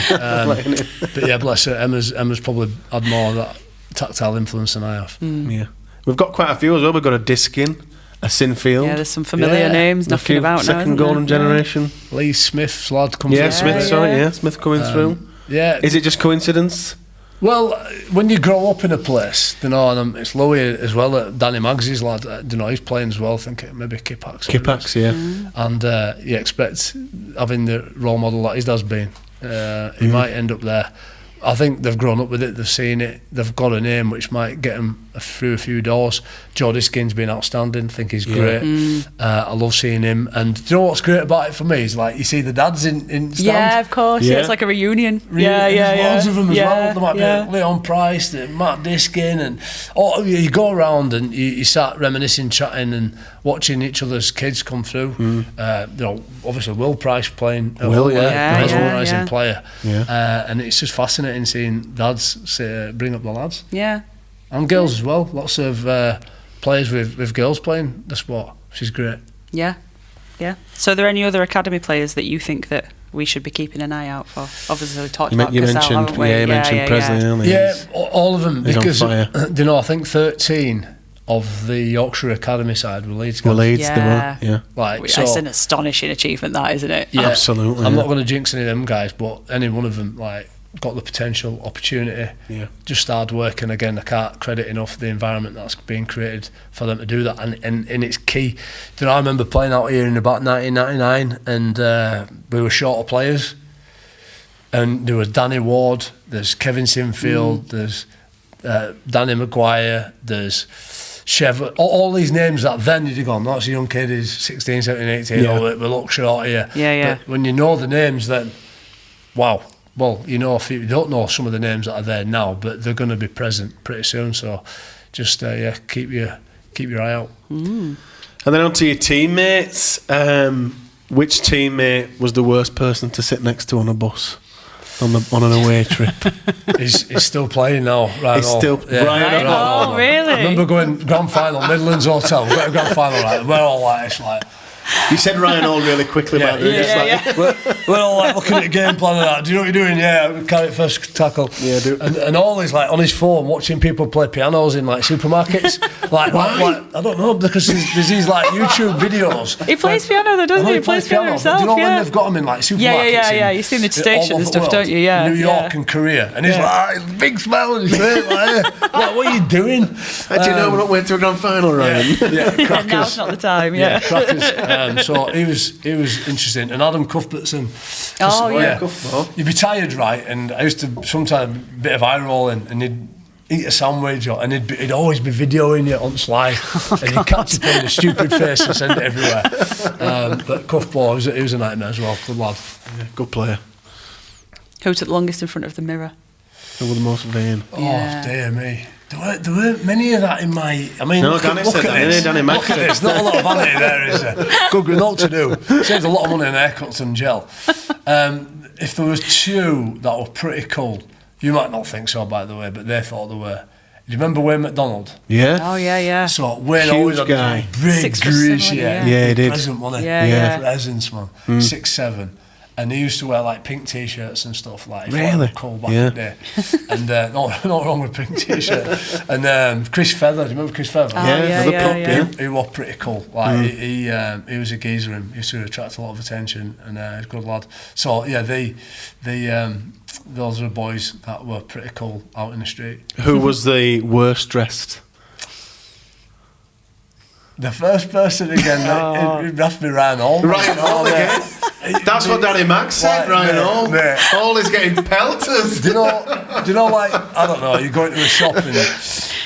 But yeah, bless her. Emma's probably had more of that tactile influence than I have. Yeah. We've got quite a few as well. We've got a Diskin, a Sinfield. Yeah, there's some familiar names knocking about now. Second golden generation. Lee Smith's lad comes Yeah, through. Smith coming through. Yeah. Is it just coincidence? Well, when you grow up in a place, you know, and it's Louis as well, Danny Maggsy's lad, you know, he's playing as well, I think maybe Kipax. Yeah. And you expect, having the role model that his dad's been, he might end up there. I think they've grown up with it, they've seen it, they've got a name which might get them through a few doors. Joe Diskin's been outstanding, I think he's great. I love seeing him. And do you know what's great about it for me is like you see the dads in stand. Yeah, of course. Yeah. It's like a reunion. There's loads of them as well. There might be Leon Price, Matt Diskin, and you go around and you start reminiscing, chatting, and watching each other's kids come through. You know, obviously Will Price playing. Mesmerising player. And it's just fascinating seeing dads bring up the lads. Yeah. And girls as well. Lots of players with girls playing the sport, which is great. Yeah. So are there any other academy players that you think that we should be keeping an eye out for? Obviously we talked about Cassell, haven't we? You mentioned Presley earlier. Yeah, all of them. He's because, on fire. you know, I think 13 of the Yorkshire Academy side were Leeds guys. It's an astonishing achievement, that, isn't it? Yeah, absolutely. I'm not going to jinx any of them guys, but any one of them, like, got the potential, opportunity, just hard work. And again, I can't credit enough the environment that's being created for them to do that, and it's key. You know, I remember playing out here in about 1999, and we were short of players, and there was Danny Ward, there's Kevin Sinfield, there's Danny Maguire, there's Chev, all these names that then you'd have gone, that's a young kid, he's 16, 17, 18, we look short here. But when you know the names, then wow. Well, you know, if you don't know some of the names that are there now, but they're going to be present pretty soon. So, just keep your eye out. And then on to your teammates. Which teammate was the worst person to sit next to on a bus on an away trip? He's still playing now. Ryan He's still Ryan Hall, really? I remember going grand final, Midlands Hotel. We got a grand final, right? We're all like, it's like. You said Ryan Hall really quickly, but we're all like looking at the game plan and that. Do you know what you're doing? Yeah, carry it first tackle. Yeah, do. And all is like on his phone watching people play pianos in like supermarkets. like I don't know, because there's these like YouTube videos. He plays piano though, doesn't he? He plays piano himself. Do you know when they've got him in like supermarkets? Yeah. You've seen the station and stuff, don't you? Yeah. New York and Korea, and he's like big smile on his face. Like, what are you doing? How do you know we're not waiting to a grand final, Ryan? Yeah, crackers. Now's not the time. Yeah, crackers. So he was interesting, and Adam Cuthbertson. You'd be tired, right? And I used to sometimes a bit of eye rolling, and he'd eat a sandwich, and he'd always be videoing you on slide, and he'd catch it in a stupid face and send it everywhere. But Cuthball, he was a nightmare as well. Good lad, good player. Who took the longest in front of the mirror? Who were the most vain? Oh dear me. There weren't many of that in my. I mean, no, Danny said that. Danny Max. There's not a lot of vanity there, is there? Good, not to do. Saves a lot of money in haircuts and gel. If there was two that were pretty cool, you might not think so, by the way, but they thought they were. Do you remember Wayne McDonald? Yeah. Oh yeah. So Wayne always had guy, big greasy, he did. Present, wasn't he? Yeah. Presence, man. 6'7". And he used to wear like pink t-shirts and stuff like. Really? Cool back in the day. And not wrong with pink t-shirt. And Chris Feather, do you remember Chris Feather? He was pretty cool. Like he was a geezer and he used to attract a lot of attention, and he's a good lad. So yeah, those are boys that were pretty cool out in the street. Who was the worst dressed? The first person again, it'd have to be Ryan Hall. Ryan Hall again. That's what Danny Max said, Ryan Hall. Hall is getting pelters. Do you know, like, I don't know, you go into a shop and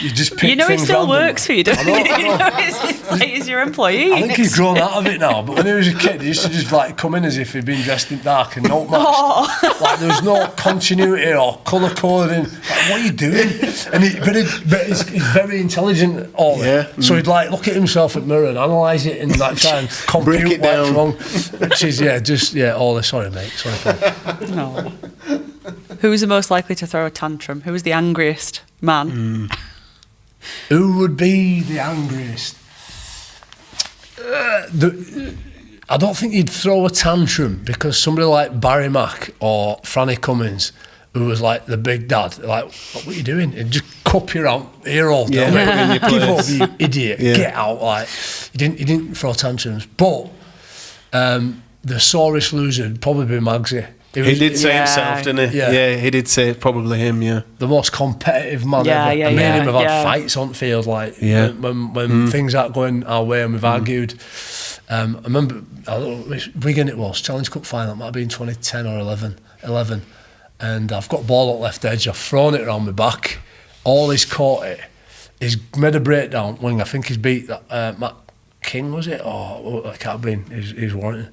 you just pick things. You know, he still works for you, don't you? I know. He's your employee. I think he's grown out of it now, but when he was a kid, he used to just like come in as if he'd been dressed in dark and not matched. Like there was no continuity or colour coding. Like, what are you doing? And he's very intelligent, so he'd like look at himself at the mirror and analyse it and like try and compute what's wrong. Which is sorry mate, sorry Paul. No. Who was the most likely to throw a tantrum? Who was the angriest man? Who would be the angriest? I don't think he'd throw a tantrum, because somebody like Barry Mack or Franny Cummins who was like the big dad. Like, what are you doing? He'd just cup your ear all down. Yeah. Give up, you idiot. Yeah. Get out. Like, he didn't throw tantrums. But the sorest loser would probably be Magsy. He did say himself, didn't he? Yeah, he did say probably him, yeah. The most competitive man ever. Yeah, I mean, him have had yeah. fights on field, like, Yeah. when things aren't going our way and we've argued. I remember, I don't know which Wigan it was, Challenge Cup final, it might have been 2010 or 11. And I've got ball at left edge, I've thrown it around my back. All he's caught it. He's made a breakdown wing. I think he's beat that Matt King, was it? Oh, it can't have been. He's Warrington.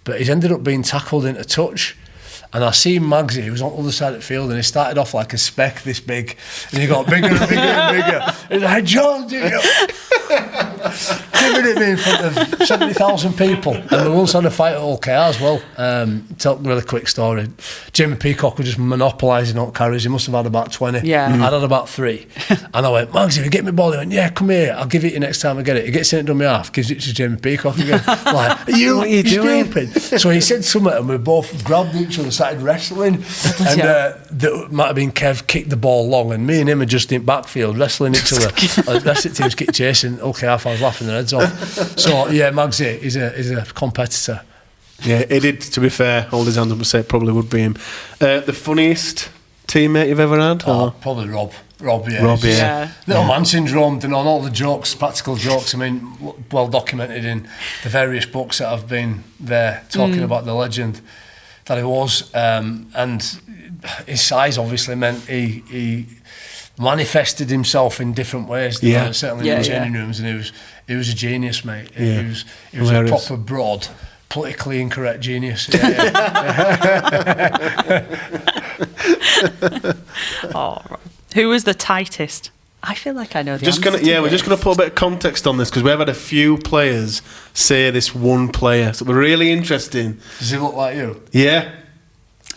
But he's ended up being tackled into touch. And I see Magsy, he was on the other side of the field, and he started off like a speck this big, and he got bigger and bigger and bigger. He's like, John, giving it me in front of 70,000 people. And we once had a fight at OK as well. Tell a really quick story. Jamie Peacock was just monopolising on carries. He must have had about 20. Yeah. I'd had about 3. And I went, Magsy, you get me ball. He went, yeah, come here, I'll give it you next time I get it. He gets it done me half, gives it to Jamie Peacock again. Like, what are you doing? Stupid. So he said something, and we both grabbed each other, started wrestling, and that might have been Kev kicked the ball long, and me and him are just in backfield wrestling each other. The rest of the teams keep chasing. Okay, I was laughing their heads off. So yeah, Magsy is a competitor. Yeah, he did, to be fair, hold his hand up and say it probably would be him. The funniest teammate you've ever had? Probably Rob. Rob, Yeah. Little man syndrome, and all the jokes, practical jokes. I mean, well documented in the various books that have been there talking about the legend that he was, and his size obviously meant he manifested himself in different ways. Certainly in the changing rooms, and he was a genius, mate. He was a proper broad, politically incorrect genius. Oh, who was the tightest? I feel like I know the answer. We're just gonna put a bit of context on this, because we have had a few players say this one player. So we're really interesting. Does he look like you? Yeah.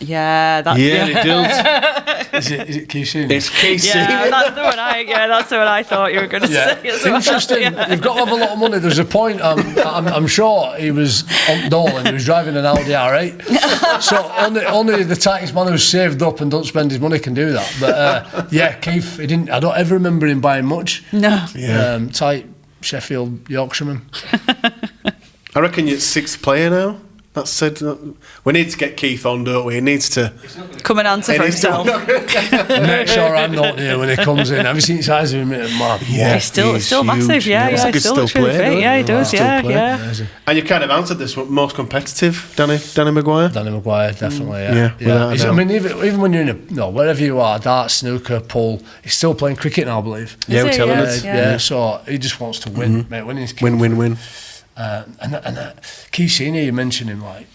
Yeah, that's it does. Is it Keith? It's Keith. Yeah, that's the one I thought you were going to say as well. Interesting. You've got to have a lot of money. There's a point. I'm sure he was on Dole and he was driving an Audi R8. So only the tightest man who's saved up and don't spend his money can do that. But Keith, he didn't. I don't ever remember him buying much. No. Tight Sheffield Yorkshireman. I reckon you're 6th player now. That's said. We need to get Keith on, don't we? He needs to come and answer for himself. Make sure I'm not here when he comes in. Have you seen the size of him? Man, yeah, he's still massive. Yeah, he still looks really fit. Yeah, he does. Yeah. And you kind of answered this one. Most competitive, Danny Maguire. Danny Maguire, definitely. Yeah. I mean, even when you're wherever you are, darts, snooker, pool, he's still playing cricket now, I believe. Yeah, we're telling us. Yeah. So he just wants to win, mate. Winning's key. Win. And Keith Senior, you mentioned him, like,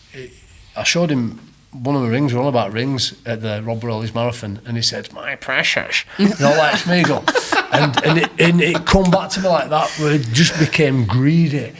I showed him one of the rings, we're on about rings at the Rob Borelli's marathon, and he said, my precious, like Smeagol. and it come back to me like that, where it just became greedy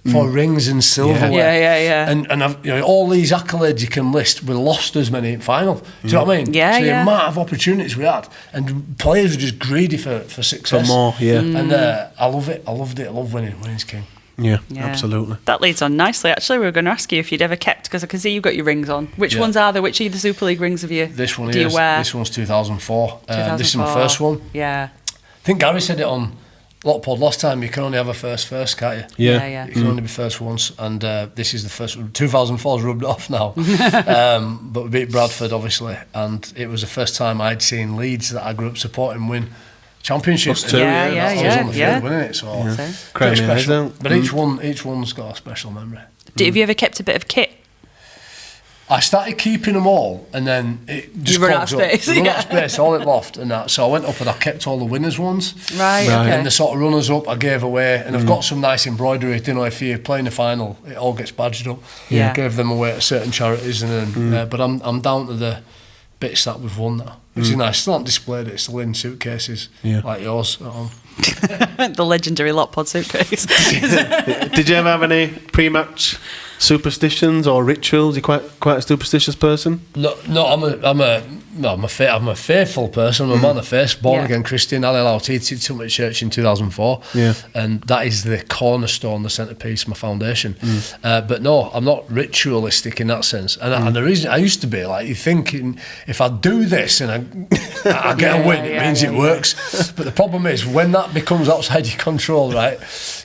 for rings and silverware. Yeah. And I've, all these accolades you can list, we lost as many in final. Do you know what I mean? Yeah, so the amount of opportunities we had, and players were just greedy for success. For more, And I love it. I love winning. Winning's king. Yeah, absolutely. That leads on nicely. Actually, we were going to ask you if you'd ever kept, because I can see you've got your rings on. Which ones are there? Which of the Super League rings have you? This one do you wear? This one's 2004. This is my first one. Yeah. I think Gary said it on Lot Pod last time. You can only have a first, can't you? Yeah. You can only be first once, and this is the first. 2004's rubbed off now, but we beat Bradford obviously, and it was the first time I'd seen Leeds that I grew up supporting win championships. Yeah. I was on the field winning it, so pretty special. But each one's got a special memory. Have you ever kept a bit of kit? I started keeping them all, and then it just run out of space. Run out of space, all it loft and that. So I went up and I kept all the winners' ones. Right. Okay. And the sort of runners up I gave away, and I've got some nice embroidery. You know, if you're playing the final, it all gets badged up. Yeah. Gave them away to certain charities, and then. But I'm down to the bits that we've won now, which is nice. Still not displayed it. Still in suitcases like yours at home. The legendary Lot Pod suitcase. Did you ever have any pre-match superstitions or rituals? You're quite a superstitious person? No, I'm a I'm a faithful person. I'm a man of faith, born again Christian. Ali Lauti took me to church in 2004, and that is the cornerstone, the centrepiece, my foundation. But no, I'm not ritualistic in that sense. And the reason I used to be like, you thinking if I do this and I get a win, it means it works. But the problem is when that becomes outside your control, right?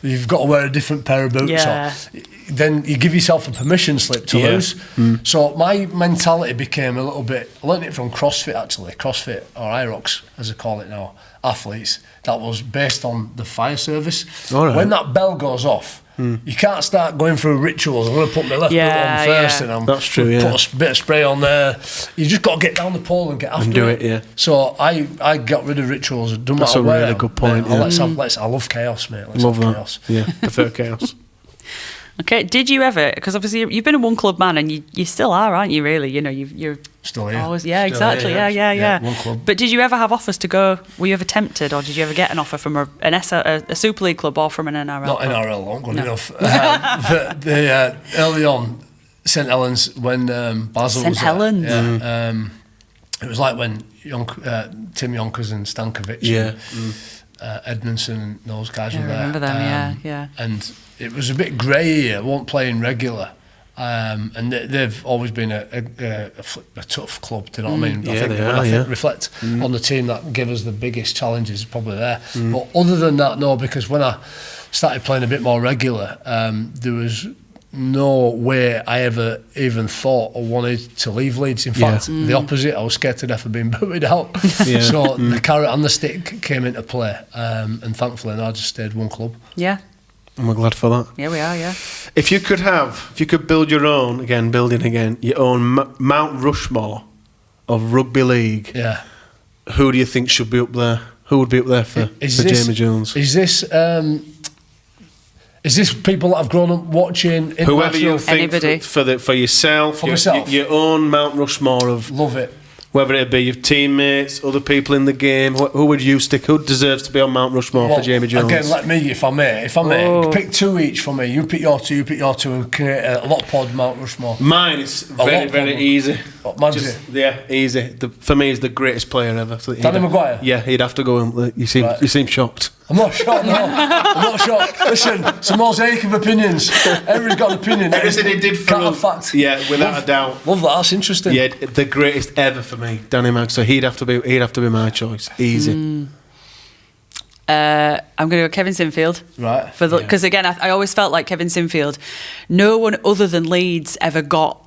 You've got to wear a different pair of boots. Then you give yourself a permission slip to lose. So my mentality became a little bit, I learned it from CrossFit actually, CrossFit or IROX as I call it now, athletes, that was based on the fire service. When that bell goes off, you can't start going through rituals. I'm going to put my left boot on first and I'm That's true, put a bit of spray on there. You just got to get down the pole and get after and do it. So I got rid of rituals. It doesn't matter where. That's a really good point. I love chaos, mate. Let's love have that. chaos. Yeah, prefer chaos. Okay, did you ever, because obviously you've been a one club man and you still are, aren't you, really? You know, you're still here. Always, Still here, one club. But did you ever have offers to go, were you ever tempted, or did you ever get an offer from a Super League club or from an NRL Not club? NRL, not good enough. Early on, St Helens, when Basil St was Helens? it was like when Tim Yonkers and Stankovic and Edmondson and those guys were there. I remember them, yeah. And it was a bit grey here, weren't playing regular. And they've always been a tough club, do you know what I mean? I think reflect on the team that gave us the biggest challenges, probably there. But other than that, no, because when I started playing a bit more regular, there was no way I ever even thought or wanted to leave Leeds. In fact, the opposite, I was scared to death of being booted out. So the carrot and the stick came into play, and thankfully I just stayed one club. Yeah. And we're glad for that. Yeah, we are, yeah. If you could build your own, your own Mount Rushmore of rugby league, who do you think should be up there? Who would be up there for Jamie Jones? Is this people that I've grown up watching? Whoever you think Anybody. for yourself, myself. Your own Mount Rushmore of... Love it. Whether it be your teammates, other people in the game, who would you stick? Who deserves to be on Mount Rushmore for Jamie Jones? Again, let me, if I may, pick two each for me. You pick your two, and create a lot pod Mount Rushmore. Mine is very easy. Easy. Easy. For me, he's the greatest player ever. So Danny Maguire? Yeah, he'd have to go. You seem shocked. I'm not shocked, no. I'm not shocked. Listen, it's a mosaic of opinions. Everybody's got an opinion. Everything he did for us. Fact. Yeah, without a doubt. Love that, that's interesting. Yeah, the greatest ever for me, Danny Mag. So he'd have to be my choice. Easy. I'm going to go Kevin Sinfield. Right. Because again, I always felt like Kevin Sinfield, no one other than Leeds ever got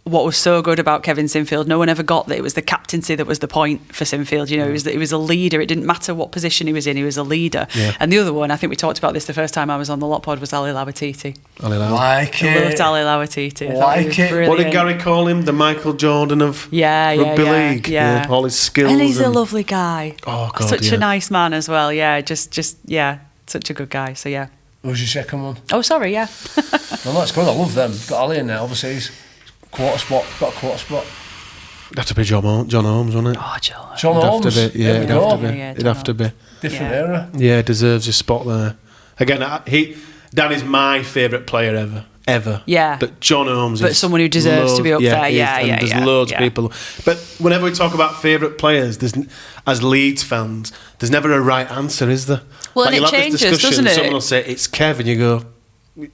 what was so good about Kevin Sinfield. No one ever got that it was the captaincy that was the point for Sinfield. You know, he was a leader. It didn't matter what position he was in. He was a leader. Yeah. And the other one, I think we talked about this the first time I was on the Lot Pod, was Ali Lauitiiti. Like it. I loved Ali Lauitiiti. Like it. What did Gary call him? The Michael Jordan of rugby league. Yeah. All his skills. And he's a lovely guy. Oh God, such a nice man as well. Yeah, just such a good guy. So yeah. What was your second one? Oh, sorry. Yeah. No, that's good. I love them. Got Ali in there. Obviously, he's got a quarter spot. It'd have to be John Holmes, wouldn't it? Oh, John Holmes. It'd have to be. Different era. Yeah, deserves his spot there. Again, Danny's my favourite player ever. Yeah. But John Holmes is... But someone who deserves to be up there. Yeah. There's loads of people. But whenever we talk about favourite players, as Leeds fans, there's never a right answer, is there? Well, and it changes, doesn't it? Someone will say, it's Kev, and you go,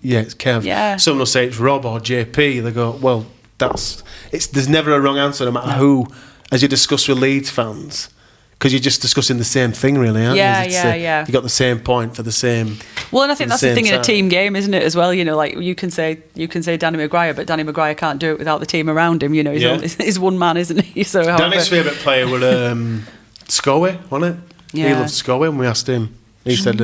yeah, it's Kev. Yeah. Someone will say, it's Rob or JP. They go, well... There's never a wrong answer, no matter who, as you discuss with Leeds fans, because you're just discussing the same thing, really, aren't you? Yeah. You got the same point for the same. Well, and I think that's the thing time. In a team game, isn't it? As well, you know, like you can say Danny Maguire, but Danny Maguire can't do it without the team around him. You know, he's one man, isn't he? So Danny's favourite player was Scoey, wasn't it? Yeah. He loved Scoey, and we asked him. He said,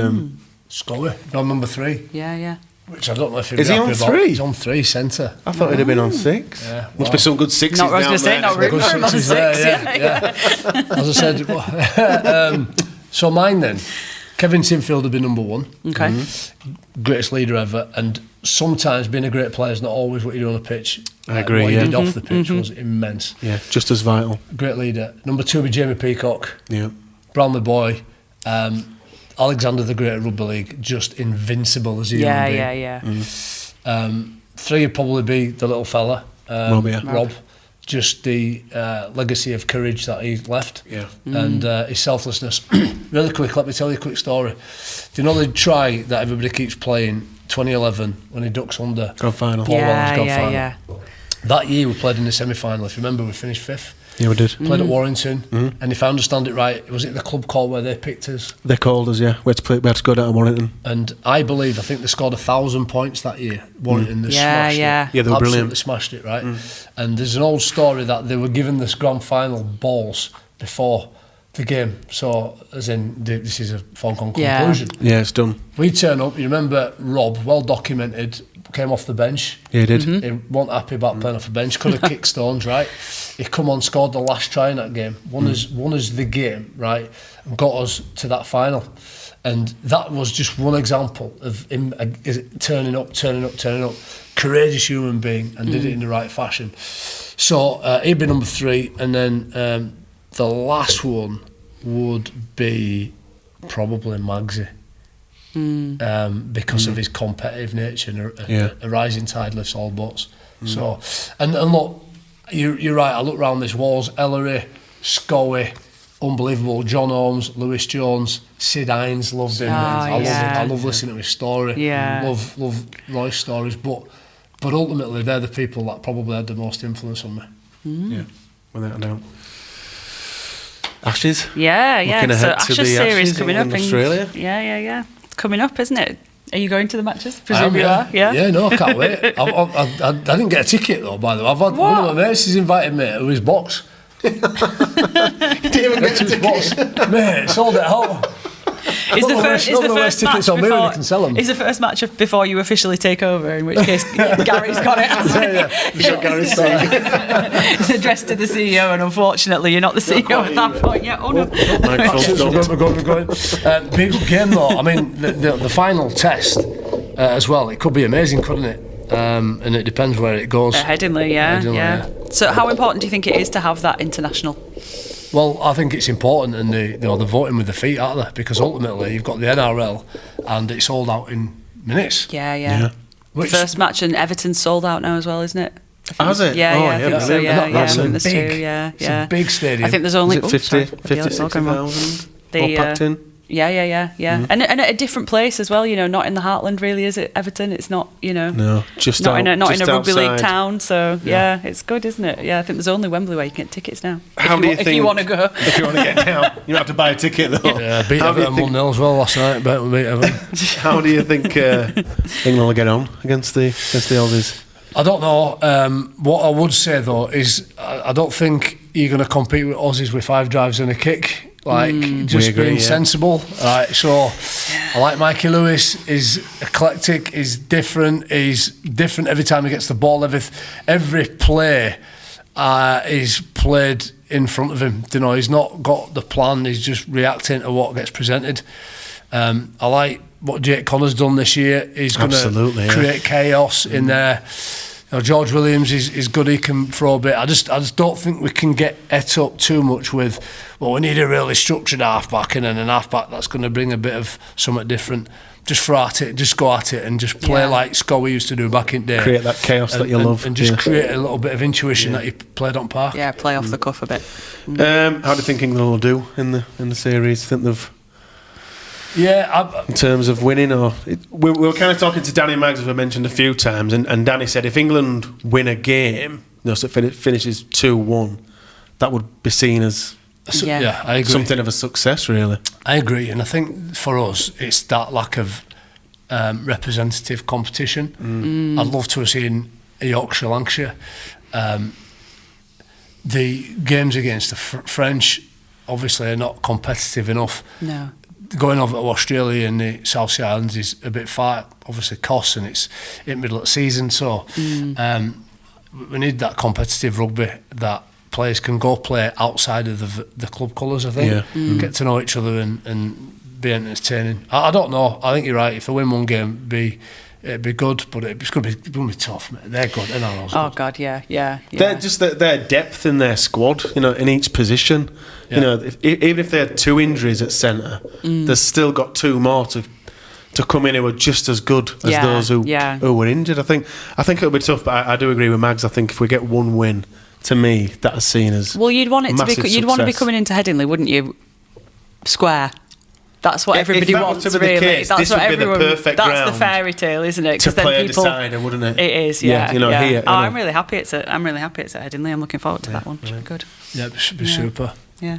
Scoey, on number 3. Yeah. Which I don't know if is he on 3? He's on 3 centre. I thought he'd have been on 6. Yeah, must be some good 6s. Not what I was going to say, not rooting for him on 6. Yeah. As I said, so mine then, Kevin Sinfield would be number 1. Okay. Greatest leader ever, and sometimes being a great player is not always what you do on the pitch. I agree. What he did off the pitch was immense. Yeah, just as vital. Great leader. Number 2 would be Jamie Peacock. Yeah. Brownlee boy. Alexander the Great at Rugby League, just invincible as a human being. 3 would probably be the little fella, Rob. just the legacy of courage that he left, and his selflessness. Really quick, let me tell you a quick story. Do you know the try that everybody keeps playing, 2011, when he ducks under? Grand final. Paul Welland's grand final. Yeah. That year we played in the semi-final. If you remember, we finished 5th. Yeah, we did. Played at Warrington, and if I understand it right, was it the club call where they picked us? They called us, yeah. We had to go down to Warrington. And I think they scored 1,000 points that year. Warrington, they smashed it. Yeah, they were Absolutely brilliant. Smashed it, right? And there's an old story that they were given this grand final balls before the game. So, as in, this is a foregone conclusion. Yeah, it's done. We turn up, you remember Rob, well documented, came off the bench. Yeah, he did. He wasn't happy about playing off the bench, could have kicked stones, right? He come on, scored the last try in that game, won us the game, right? And got us to that final. And that was just one example of him turning up. Courageous human being, and did it in the right fashion. So he'd be number 3, and then the last one would be probably Magsy. Because of his competitive nature, and a rising tide lifts all boats. So, and look, you're right. I look round this walls: Ellery, Scowie, unbelievable. John Holmes, Lewis Jones, Sid Hines, loved him. I love listening to his story. Yeah. Love Roy's stories, but ultimately they're the people that probably had the most influence on me. Yeah, without a doubt. Ashes. Yeah. Looking So ahead to Ashes the series Ashes coming in up. Australia. Yeah. It's coming up, isn't it? Are you going to the matches? Presume you are. Yeah. Yeah, no, I can't wait. I didn't get a ticket though, by the way. I've had one of my mates has invited me to his box. Didn't even get a ticket. Mate, sold it out. Is the first match on me when you can sell them. Is the first match before you officially take over? In which case, Gary's got it. You got Gary's ticket. It's addressed to the CEO, and unfortunately, you're not the CEO at that point yet. Oh no! We're going. Big game though. I mean, the final test as well. It could be amazing, couldn't it? And it depends where it goes. Headingley, yeah. So, how important do you think it is to have that international? Well, I think it's important, and they're voting with their feet, aren't they? Because ultimately, you've got the NRL, and it's sold out in minutes. Yeah. The first match, and Everton's sold out now as well, isn't it? Has it? Yeah. That's big. Yeah. It's a big stadium. I think there's only 50,000 all packed in. Yeah. And at a different place as well, not in the heartland really, is it, Everton? It's not, No, just not in a just rugby league outside. town, so it's good, isn't it? Yeah, I think there's only Wembley where you can get tickets now. If you want to go. If you want to get down, you have to buy a ticket though. Yeah, beat Everton 1-0 as well last night. Beat Everton. How do you think England will get on against the Aussies? I don't know. What I would say though is I don't think you're going to compete with Aussies with 5 drives and a kick. Just being sensible. Right, so I like Mikey Lewis. He's eclectic. He's different. He's different every time he gets the ball. Every play is played in front of him. He's not got the plan. He's just reacting to what gets presented. I like what Jake Connor's done this year. He's going to create chaos in there. George Williams is good. He can throw a bit. I just don't think we can get et up too much with. Well, we need a really structured halfback and then an halfback that's going to bring a bit of something different. Just throw at it, just go at it, and just play like Scowie used to do back in the day. Create that chaos that you love, and just create a little bit of intuition that you played on park. Yeah, play off the cuff a bit. How do you think England will do in the series? Think they've. Yeah, in terms of winning, we were kind of talking to Danny Maggs, as we mentioned a few times, and Danny said if England win a game, so it finishes 2-1, that would be seen as I agree. Something of a success, really. I agree, and I think for us, it's that lack of representative competition. I'd love to have seen Yorkshire, Lancashire. The games against the French, obviously, are not competitive enough. No. Going over to Australia and the South Sea Islands is a bit far, obviously costs, and it's in the middle of the season, so we need that competitive rugby that players can go play outside of the club colours, I think. Get to know each other and be entertaining. I don't know, I think you're right, if they win one game it'd be good, but it's going to be tough, mate. They're good. Oh God, yeah. They're just their depth in their squad, in each position. Yeah. Even if they had 2 injuries at centre, they've still got 2 more to come in who are just as good as those who were injured. I think it'll be tough, but I do agree with Mags. I think if we get 1 win to me, that is seen as Well, you'd want it to be. massive You'd want to be success. coming into Headingley, wouldn't you? Square. That's what everybody if that wants. were to be Really, the case, that's this what would be everyone. the perfect that's ground the fairy tale, isn't it? to Then play people, a decider, wouldn't it? It is, Yeah, you know, here, Oh, I know. I'm really happy. I'm really happy it's at Headingley. I'm looking forward to that one. Should be good. Yeah, it should be super. Yeah.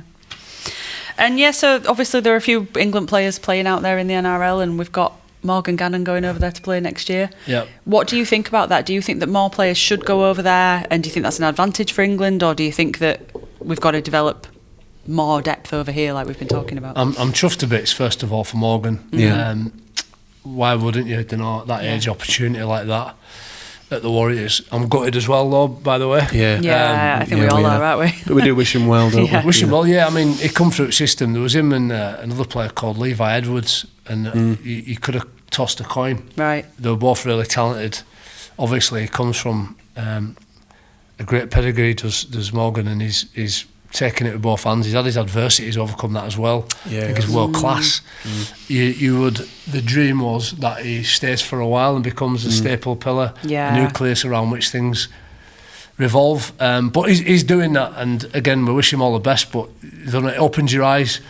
And yeah, so obviously there are a few England players playing out there in the NRL, and we've got Morgan Gannon going over there to play next year. Yeah. What do you think about that? Do you think that more players should go over there, and do you think that's an advantage for England, or do you think that we've got to develop more depth over here, like we've been talking about? I'm chuffed to bits, first of all, for Morgan. Yeah. Why wouldn't you? You know, that age opportunity like that at the Warriors. I'm gutted as well, though, by the way. Yeah. Yeah, I think we all are, aren't we? But we do wish him well, don't Yeah. we? Wish him well, yeah. I mean, he come through the system. There was him and another player called Levi Edwards, and he could have tossed a coin. Right. They were both really talented. Obviously, he comes from a great pedigree, does Morgan, and he's taken it with both hands. He's had his adversities, overcome that as well. Yeah, I think he's world class. The dream was that he stays for a while and becomes a staple pillar, Yeah. a nucleus around which things revolve. But he's doing that, and again, we wish him all the best. But it opens your eyes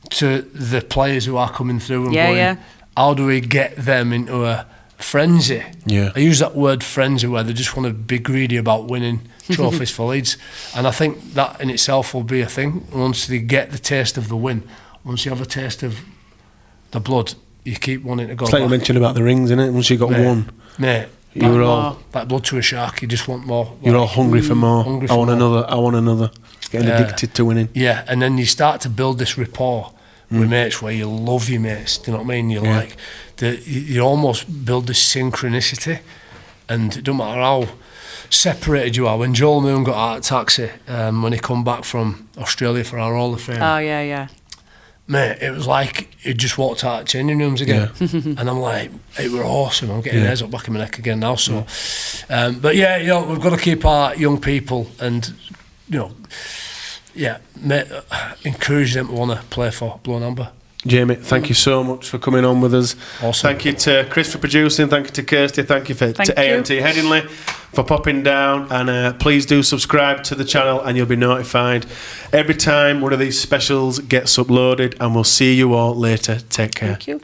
to the players who are coming through and going, how do we get them into a frenzy? Yeah. I use that word frenzy where they just want to be greedy about winning trophies for Leeds, and I think that in itself will be a thing. Once they get the taste of the win, once you have a taste of the blood, you keep wanting to go It's like you back. mentioned about the rings, innit? Once you got one, Mate, you were all like blood to a shark. You just want more. you're all hungry for more. hungry I for want more. another. I want another. Getting addicted to winning. Yeah, and then you start to build this rapport with mates where you love your mates. Do you know what I mean? You're like, you almost build this synchronicity, and it doesn't matter how separated you are. When Joel Moon got out of taxi, when he come back from Australia for our Hall of Fame, Oh yeah. mate, it was like he just walked out of changing rooms again. And I'm like, it were awesome. I'm getting hairs up back in my neck again now. So, but yeah, you know, we've got to keep our young people and, you know, encourage them to want to play for Blue and Amber. Jamie, thank you so much for coming on with us. Awesome. Thank you to Chris for producing. Thank you to Kirsty. Thank you to AMT Headingley for popping down. And please do subscribe to the channel and you'll be notified every time one of these specials gets uploaded. And we'll see you all later. Take care. Thank you.